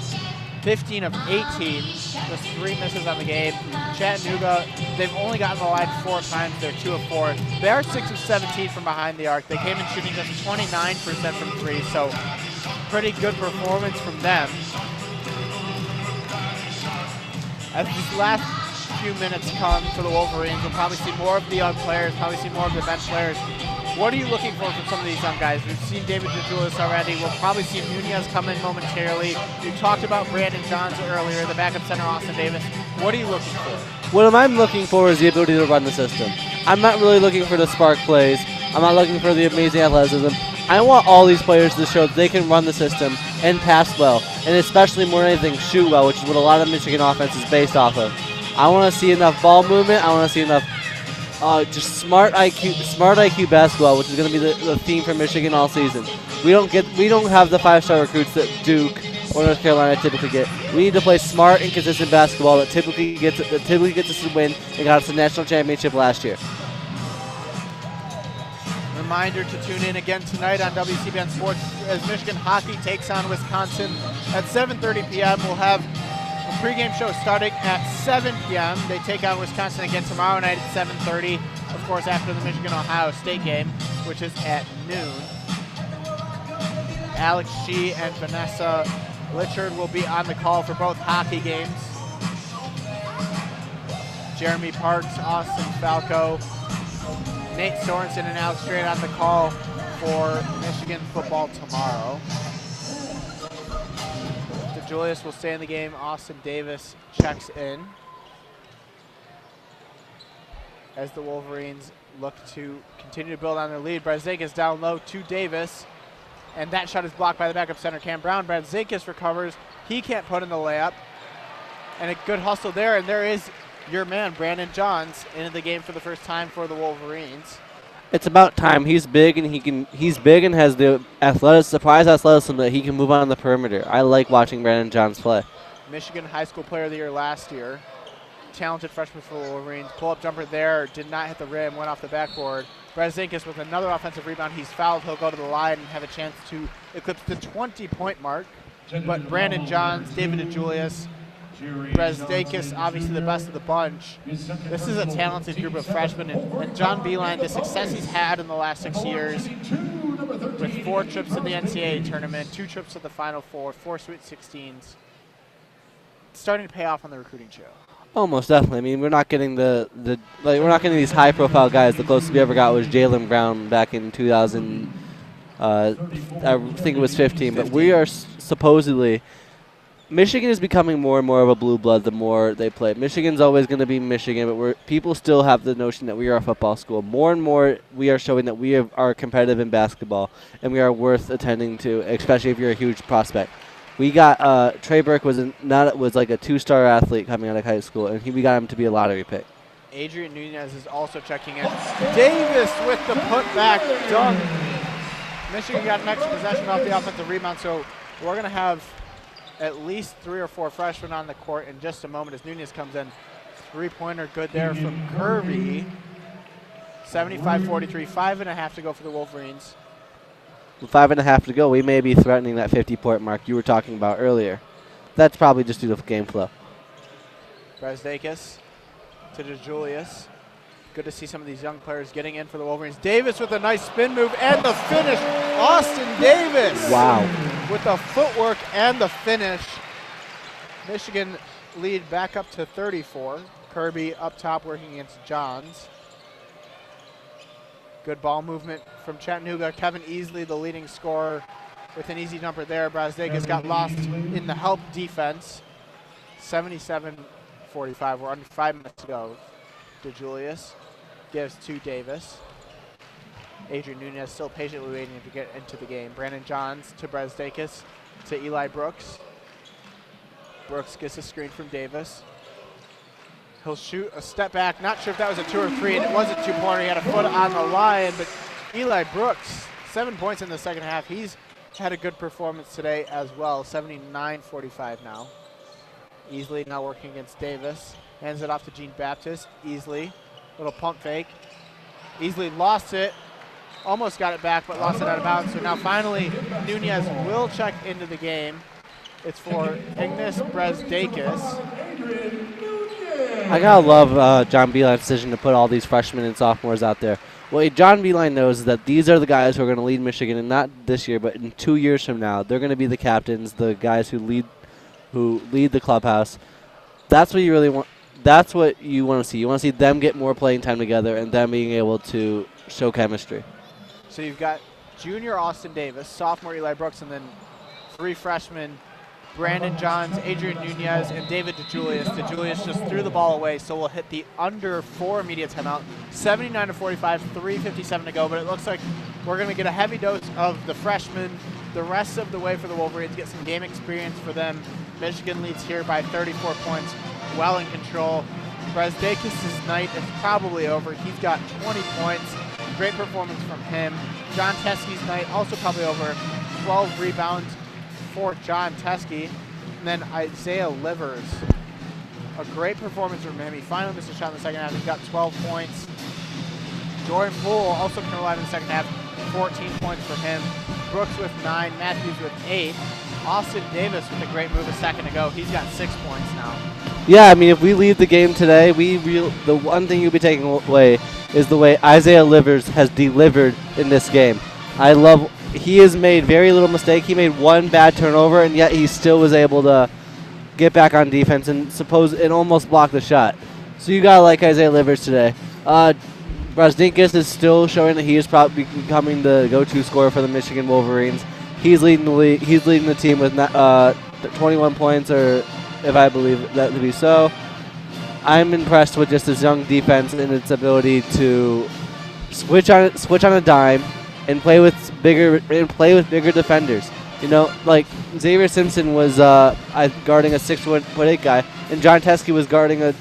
15 of 18, just 3 misses on the game. Chattanooga, they've only gotten the line 4 times. They're 2 of 4. They are 6 of 17 from behind the arc. They came in shooting just 29% from 3, so pretty good performance from them. As these last few minutes come for the Wolverines, we'll probably see more of the young players, probably see more of the bench players. What are you looking for from some of these young guys? We've seen David DeJulius already. We'll probably see Nunez come in momentarily. You talked about Brandon Johns earlier, the backup center Austin Davis. What are you looking for? What I'm looking for is the ability to run the system. I'm not really looking for the spark plays. I'm not looking for the amazing athleticism. I want all these players to show that they can run the system and pass well, and especially more than anything, shoot well, which is what a lot of Michigan offense is based off of. I want to see enough ball movement. I want to see enough just smart IQ basketball, which is going to be the theme for Michigan all season. We don't have the 5-star recruits that Duke or North Carolina typically get. We need to play smart and consistent basketball that typically gets us to win and got us the national championship last year. Reminder to tune in again tonight on WCBN Sports as Michigan hockey takes on Wisconsin at 7:30 p.m. We'll have a pregame show starting at 7 p.m. They take on Wisconsin again tomorrow night at 7:30. Of course, after the Michigan-Ohio State game, which is at noon. Alex G and Vanessa Litchard will be on the call for both hockey games. Jeremy Parks, Austin Falco, Nate Sorensen, and Alex Strait on the call for Michigan football tomorrow. DeJulius will stay in the game. Austin Davis checks in as the Wolverines look to continue to build on their lead. Brazdeikis down low to Davis, and that shot is blocked by the backup center, Cam Brown. Brazdeikis recovers. He can't put in the layup, and a good hustle there, and there is your man, Brandon Johns, into the game for the first time for the Wolverines. It's about time. He's big and has the surprise athleticism that he can move on the perimeter. I like watching Brandon Johns play. Michigan High School Player of the Year last year. Talented freshman for the Wolverines. Pull-up jumper there, did not hit the rim, went off the backboard. Brazdeikis with another offensive rebound. He's fouled. He'll go to the line and have a chance to eclipse the 20-point mark. But Brandon Johns, David DeJulius, Brazdeikis, obviously the best of the bunch. This is a talented group of freshmen, and John Beeline, the success he's had in the last 6 years, with 4 trips to the NCAA tournament, 2 trips to the Final Four, 4 Sweet 16s, it's starting to pay off on the recruiting trail. Oh, most definitely. I mean, we're not getting we're not getting these high-profile guys. The closest we ever got was Jaylen Brown back in 2000. I think it was 15. But we are supposedly. Michigan is becoming more and more of a blue blood the more they play. Michigan's always going to be Michigan, but people still have the notion that we are a football school. More and more, we are showing that we are competitive in basketball, and we are worth attending to, especially if you're a huge prospect. We got Trey Burke was like a 2-star athlete coming out of high school, and we got him to be a lottery pick. Adrian Nunez is also checking in. Davis with the putback dunk. Michigan got an extra possession off the offensive rebound, so we're going to have at least 3 or 4 freshmen on the court in just a moment as Nunez comes in. 3-pointer good there from Kirby. 75-43, 5.5 to go for the Wolverines. with 5.5 to go, we may be threatening that 50-point mark you were talking about earlier. That's probably just due to game flow. Brazdakis to DeJulius. Good to see some of these young players getting in for the Wolverines. Davis with a nice spin move and the finish. Austin Davis. Wow. With the footwork and the finish. Michigan lead back up to 34. Kirby up top working against Johns. Good ball movement from Chattanooga. Kevin Easley, the leading scorer, with an easy jumper there. Brazdakis got lost in the help defense. 77-45. We're under 5 minutes to go. DeJulius gives to Davis. Adrian Nunez still patiently waiting to get into the game. Brandon Johns to Brazdakis to Eli Brooks. Brooks gets a screen from Davis. He'll shoot a step back. Not sure if that was a 2 or 3, and it was a 2-pointer. He had a foot on the line, but Eli Brooks, 7 points in the second half. He's had a good performance today as well. 79-45 now. Easley now working against Davis. Hands it off to Gene Baptist. Easley, little pump fake. Easley lost it. Almost got it back, but lost it out of bounds. So now finally, Nunez will check into the game. It's for Ignis Brazdakis. I gotta love John Beeline's decision to put all these freshmen and sophomores out there. What John Beeline knows is that these are the guys who are going to lead Michigan, and not this year, but in 2 years from now, they're going to be the captains, the guys who lead the clubhouse. That's what you really want. That's what you want to see. You want to see them get more playing time together and them being able to show chemistry. So you've got junior Austin Davis, sophomore Eli Brooks, and then 3 freshmen, Brandon Johns, Adrian Nunez, and David DeJulius. DeJulius just threw the ball away, so we'll hit the under 4 immediate timeout. 79-45, 3:57 to go, but it looks like we're going to get a heavy dose of the freshmen the rest of the way for the Wolverines, get some game experience for them. Michigan leads here by 34 points, well in control. Brazdakis' night is probably over. He's got 20 points. Great performance from him. John Teskey's night also probably over. 12 rebounds for John Teskey. And then Isaiah Livers, a great performance from him. He finally missed a shot in the second half. He's got 12 points. Jordan Poole also came alive in the second half. 14 points for him. Brooks with 9. Matthews with 8. Austin Davis with a great move a second ago. He's got 6 points now. Yeah, I mean, if we leave the game today, the one thing you'll be taking away is the way Isaiah Livers has delivered in this game. He has made very little mistake. He made 1 bad turnover, and yet he still was able to get back on defense and almost block the shot. So you gotta like Isaiah Livers today. Brazdakis is still showing that he is probably becoming the go-to scorer for the Michigan Wolverines. He's leading the league. He's leading the team with 21 points, or if I believe that to be so. I'm impressed with just his young defense and its ability to switch on a dime and play with bigger defenders. You know, like Xavier Simpson was guarding a 6'8" guy, and John Teskey was guarding a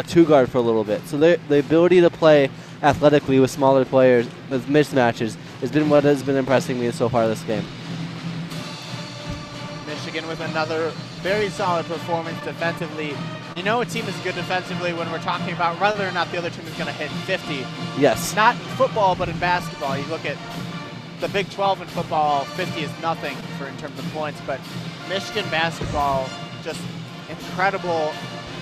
two guard for a little bit. So the ability to play athletically with smaller players with mismatches has been what has been impressing me so far this game. Michigan with another very solid performance defensively. You know a team is good defensively when we're talking about whether or not the other team is going to hit 50. Yes. Not in football, but in basketball. You look at the Big 12 in football, 50 is nothing in terms of points, but Michigan basketball, just incredible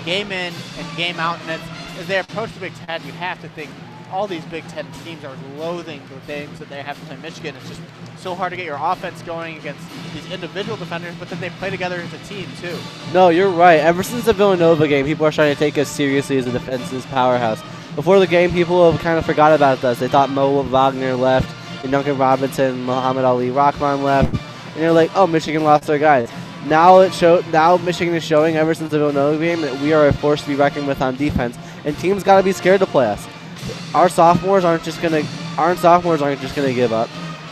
game in and game out. And as they approach the Big 10, you have to think all these Big 10 teams are loathing the things that they have to play Michigan. It's just so hard to get your offense going against these individual defenders, but then they play together as a team too. No, you're right. Ever since the Villanova game, people are trying to take us seriously as a defensive powerhouse. Before the game, people have kind of forgot about us. They thought Mo Wagner left, and Duncan Robinson, Muhammad Ali Rahman left, and they're like, oh, Michigan lost their guys. Now Michigan is showing ever since the Villanova game that we are a force to be reckoned with on defense, and teams got to be scared to play us. Our sophomores aren't just gonna give up,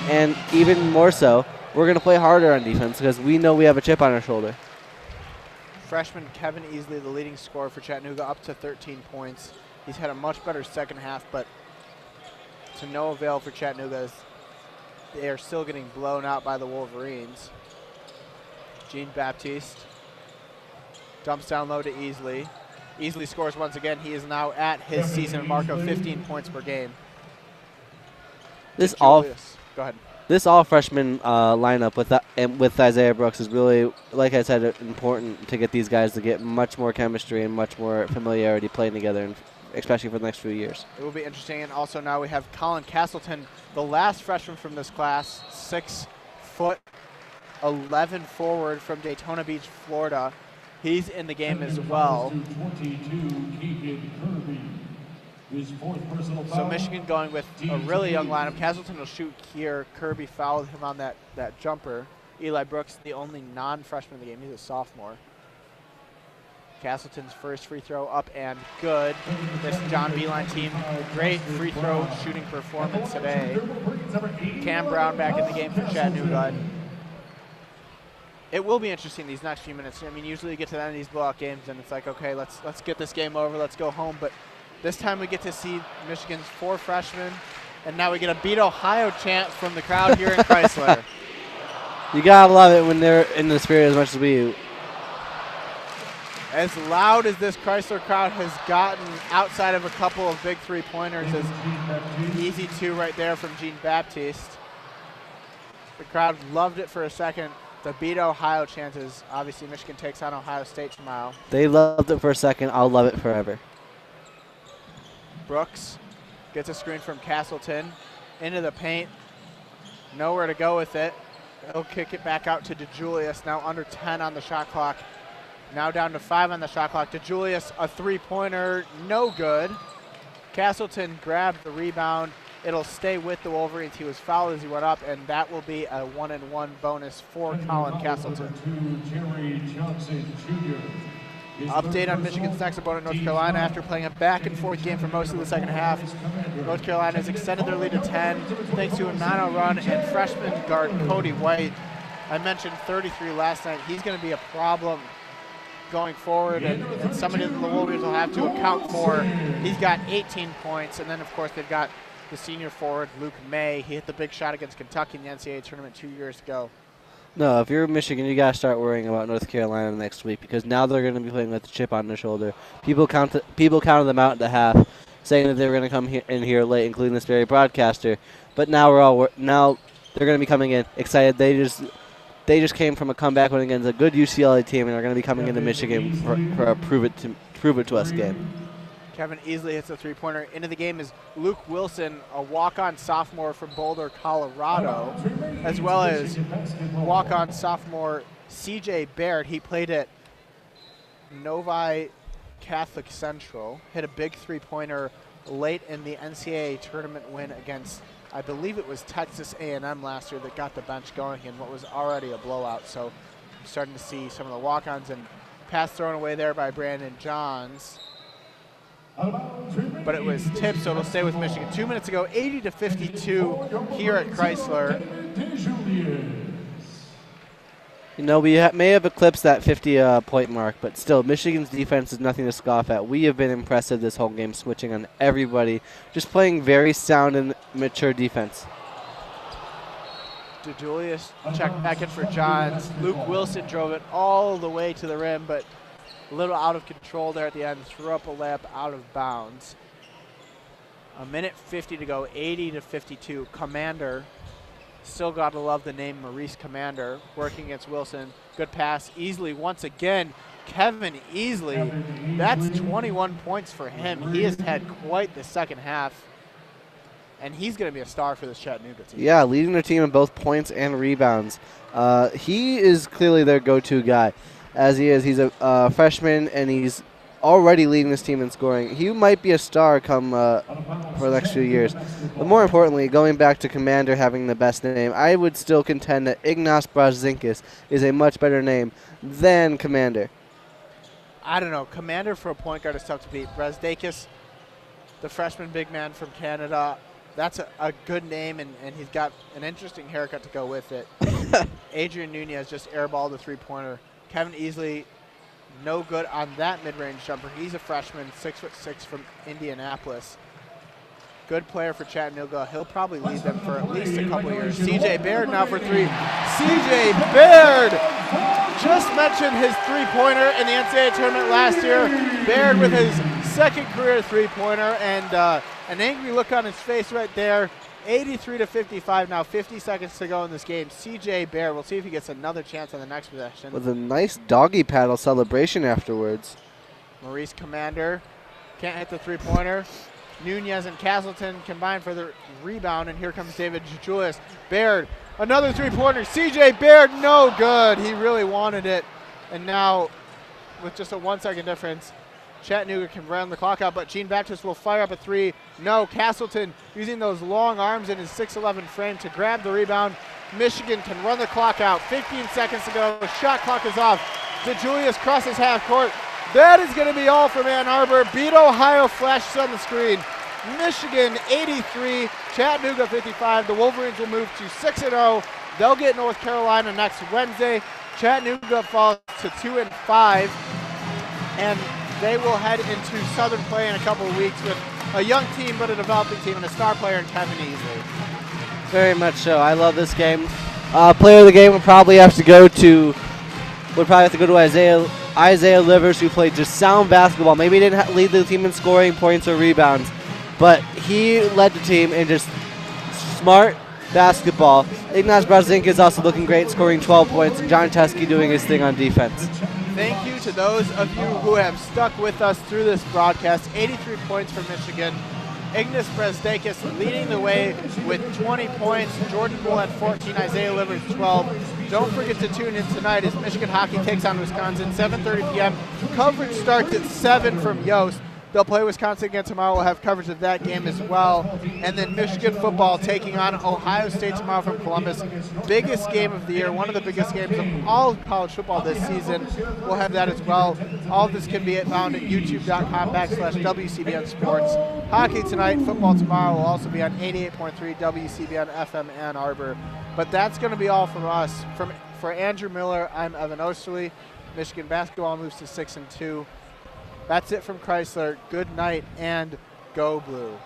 and even more so, we're gonna play harder on defense because we know we have a chip on our shoulder. Freshman Kevin Easley, the leading scorer for Chattanooga, up to 13 points. He's had a much better second half, but to no avail for Chattanooga as they are still getting blown out by the Wolverines. Gene Baptiste dumps down low to Easley. Easley scores once again. He is now at his season mark of 15 points per game. Go ahead. This all-freshman lineup with Isaiah Brooks is really, like I said, important to get these guys to get much more chemistry and much more familiarity playing together, and especially for the next few years. It will be interesting. And also now we have Colin Castleton, the last freshman from this class, 6'11" forward from Daytona Beach, Florida. He's in the game as well. So Michigan going with a really young lineup. Castleton will shoot here. Kirby fouled him on that jumper. Eli Brooks, the only non-freshman in the game. He's a sophomore. Castleton's first free throw up and good. This John Beeline team, great free throw shooting performance today. Cam Brown back in the game for Chattanooga. It will be interesting these next few minutes. I mean, usually you get to the end of these blowout games and it's like, okay, let's get this game over, let's go home. But this time we get to see Michigan's 4 freshmen, and now we get a Beat Ohio chant from the crowd here in Crisler. You gotta love it when they're in the spirit as much as we do. As loud as this Crisler crowd has gotten outside of a couple of big three-pointers, is easy 2 right there from Jean Baptiste. The crowd loved it for a second. The Beat Ohio chant is obviously Michigan takes on Ohio State tomorrow. They loved it for a second. I'll love it forever. Brooks gets a screen from Castleton into the paint. Nowhere to go with it. He'll kick it back out to DeJulius, now under 10 on the shot clock. Now down to 5 on the shot clock. DeJulius, a three-pointer, no good. Castleton grabbed the rebound. It'll stay with the Wolverines. He was fouled as he went up, and that will be a 1-and-1 bonus for Colin Castleton. Update on Michigan's next opponent, North Carolina. After playing a back-and-forth game for most of the second half, North Carolina has extended their lead to 10 thanks to a 9-0 run and freshman guard Cody White. I mentioned 33 last night. He's going to be a problem going forward, and somebody that the Wolverines will have to account for. He's got 18 points, and then, of course, they've got the senior forward, Luke May. He hit the big shot against Kentucky in the NCAA tournament 2 years ago. No, if you're Michigan, you got to start worrying about North Carolina next week, because now they're going to be playing with a chip on their shoulder. People counted them out at the half, saying that they were going to come in here late, including this very broadcaster. But now now they're going to be coming in excited. They just came from a comeback win against a good UCLA team, and are going to be coming into Michigan for a prove it to us game. Kevin Easley hits a three-pointer. Into the game is Luke Wilson, a walk-on sophomore from Boulder, Colorado, as well as walk-on sophomore C.J. Baird. He played at Novi Catholic Central, hit a big three-pointer late in the NCAA tournament win against, I believe it was Texas A&M last year, that got the bench going in what was already a blowout. So I'm starting to see some of the walk-ons, and pass thrown away there by Brandon Johns. But it was tipped, so it'll stay with Michigan. 2 minutes ago, 80-52 here at Crisler. You know, we may have eclipsed that 50-point mark, but still, Michigan's defense is nothing to scoff at. We have been impressive this whole game, switching on everybody, just playing very sound and mature defense. DeJulius checked back in for Johns. Luke Wilson drove it all the way to the rim, but a little out of control there at the end, threw up a layup out of bounds. A minute 50 to go, 80-52. Commander, still got to love the name Maurice Commander, working against Wilson. Good pass, Easley once again. Kevin Easley, that's 21 points for him. He has had quite the second half, and he's going to be a star for this Chattanooga team. Yeah, leading their team in both points and rebounds. He is clearly their go-to guy. As he is, he's a freshman, and he's already leading this team in scoring. He might be a star come for the next few years. But more importantly, going back to Commander having the best name, I would still contend that Ignas Brazdeikis is a much better name than Commander. I don't know. Commander for a point guard is tough to beat. Brazdeikis, the freshman big man from Canada, that's a good name, and he's got an interesting haircut to go with it. Adrian Nunez just airballed the three-pointer. Kevin Easley, no good on that mid-range jumper. He's a freshman, 6'6" from Indianapolis. Good player for Chattanooga. He'll probably lead them for at least a couple years. C.J. Baird now for three. C.J. Baird just mentioned his three-pointer in the NCAA tournament last year. Baird with his second career three-pointer, and an angry look on his face right there. 83-55 now, 50 seconds to go in this game. CJ Baird, we'll see if he gets another chance on the next possession. With a nice doggy paddle celebration afterwards. Maurice Commander can't hit the three-pointer. Nunez and Castleton combine for the rebound, and here comes David Julius. Baird, another three-pointer. CJ Baird, no good. He really wanted it. And now, with just a 1 second difference, Chattanooga can run the clock out, but Gene Baptist will fire up a three. No, Castleton using those long arms in his 6'11 frame to grab the rebound. Michigan can run the clock out. 15 seconds to go. The shot clock is off. DeJulius crosses half court. That is going to be all from Ann Arbor. Beat Ohio flashes on the screen. Michigan 83, Chattanooga 55. The Wolverines will move to 6-0. They'll get North Carolina next Wednesday. Chattanooga falls to 2-5, and they will head into Southern play in a couple of weeks with a young team but a developing team and a star player in Kevin Easley. Very much so. I love this game. Player of the game would probably have to go to Isaiah Livers, who played just sound basketball. Maybe he didn't lead the team in scoring, points, or rebounds, but he led the team in just smart basketball. Ignaz Brazink is also looking great, scoring 12 points, and John Teskey doing his thing on defense. Thank you to those of you who have stuck with us through this broadcast. 83 points for Michigan. Ignas Brasdakis leading the way with 20 points. Jordan Bull at 14, Isaiah Livers 12. Don't forget to tune in tonight as Michigan hockey takes on Wisconsin, 7:30 p.m. Coverage starts at 7 from Yost. They'll play Wisconsin again tomorrow. We'll have coverage of that game as well. And then Michigan football taking on Ohio State tomorrow from Columbus. Biggest game of the year, one of the biggest games of all of college football this season. We'll have that as well. All of this can be found at youtube.com/WCBN Sports. Hockey tonight, football tomorrow will also be on 88.3 WCBN FM Ann Arbor. But that's going to be all from us. For Andrew Miller, I'm Evan Osterly. Michigan basketball moves to 6-2. That's it from Crisler. Good night and go blue.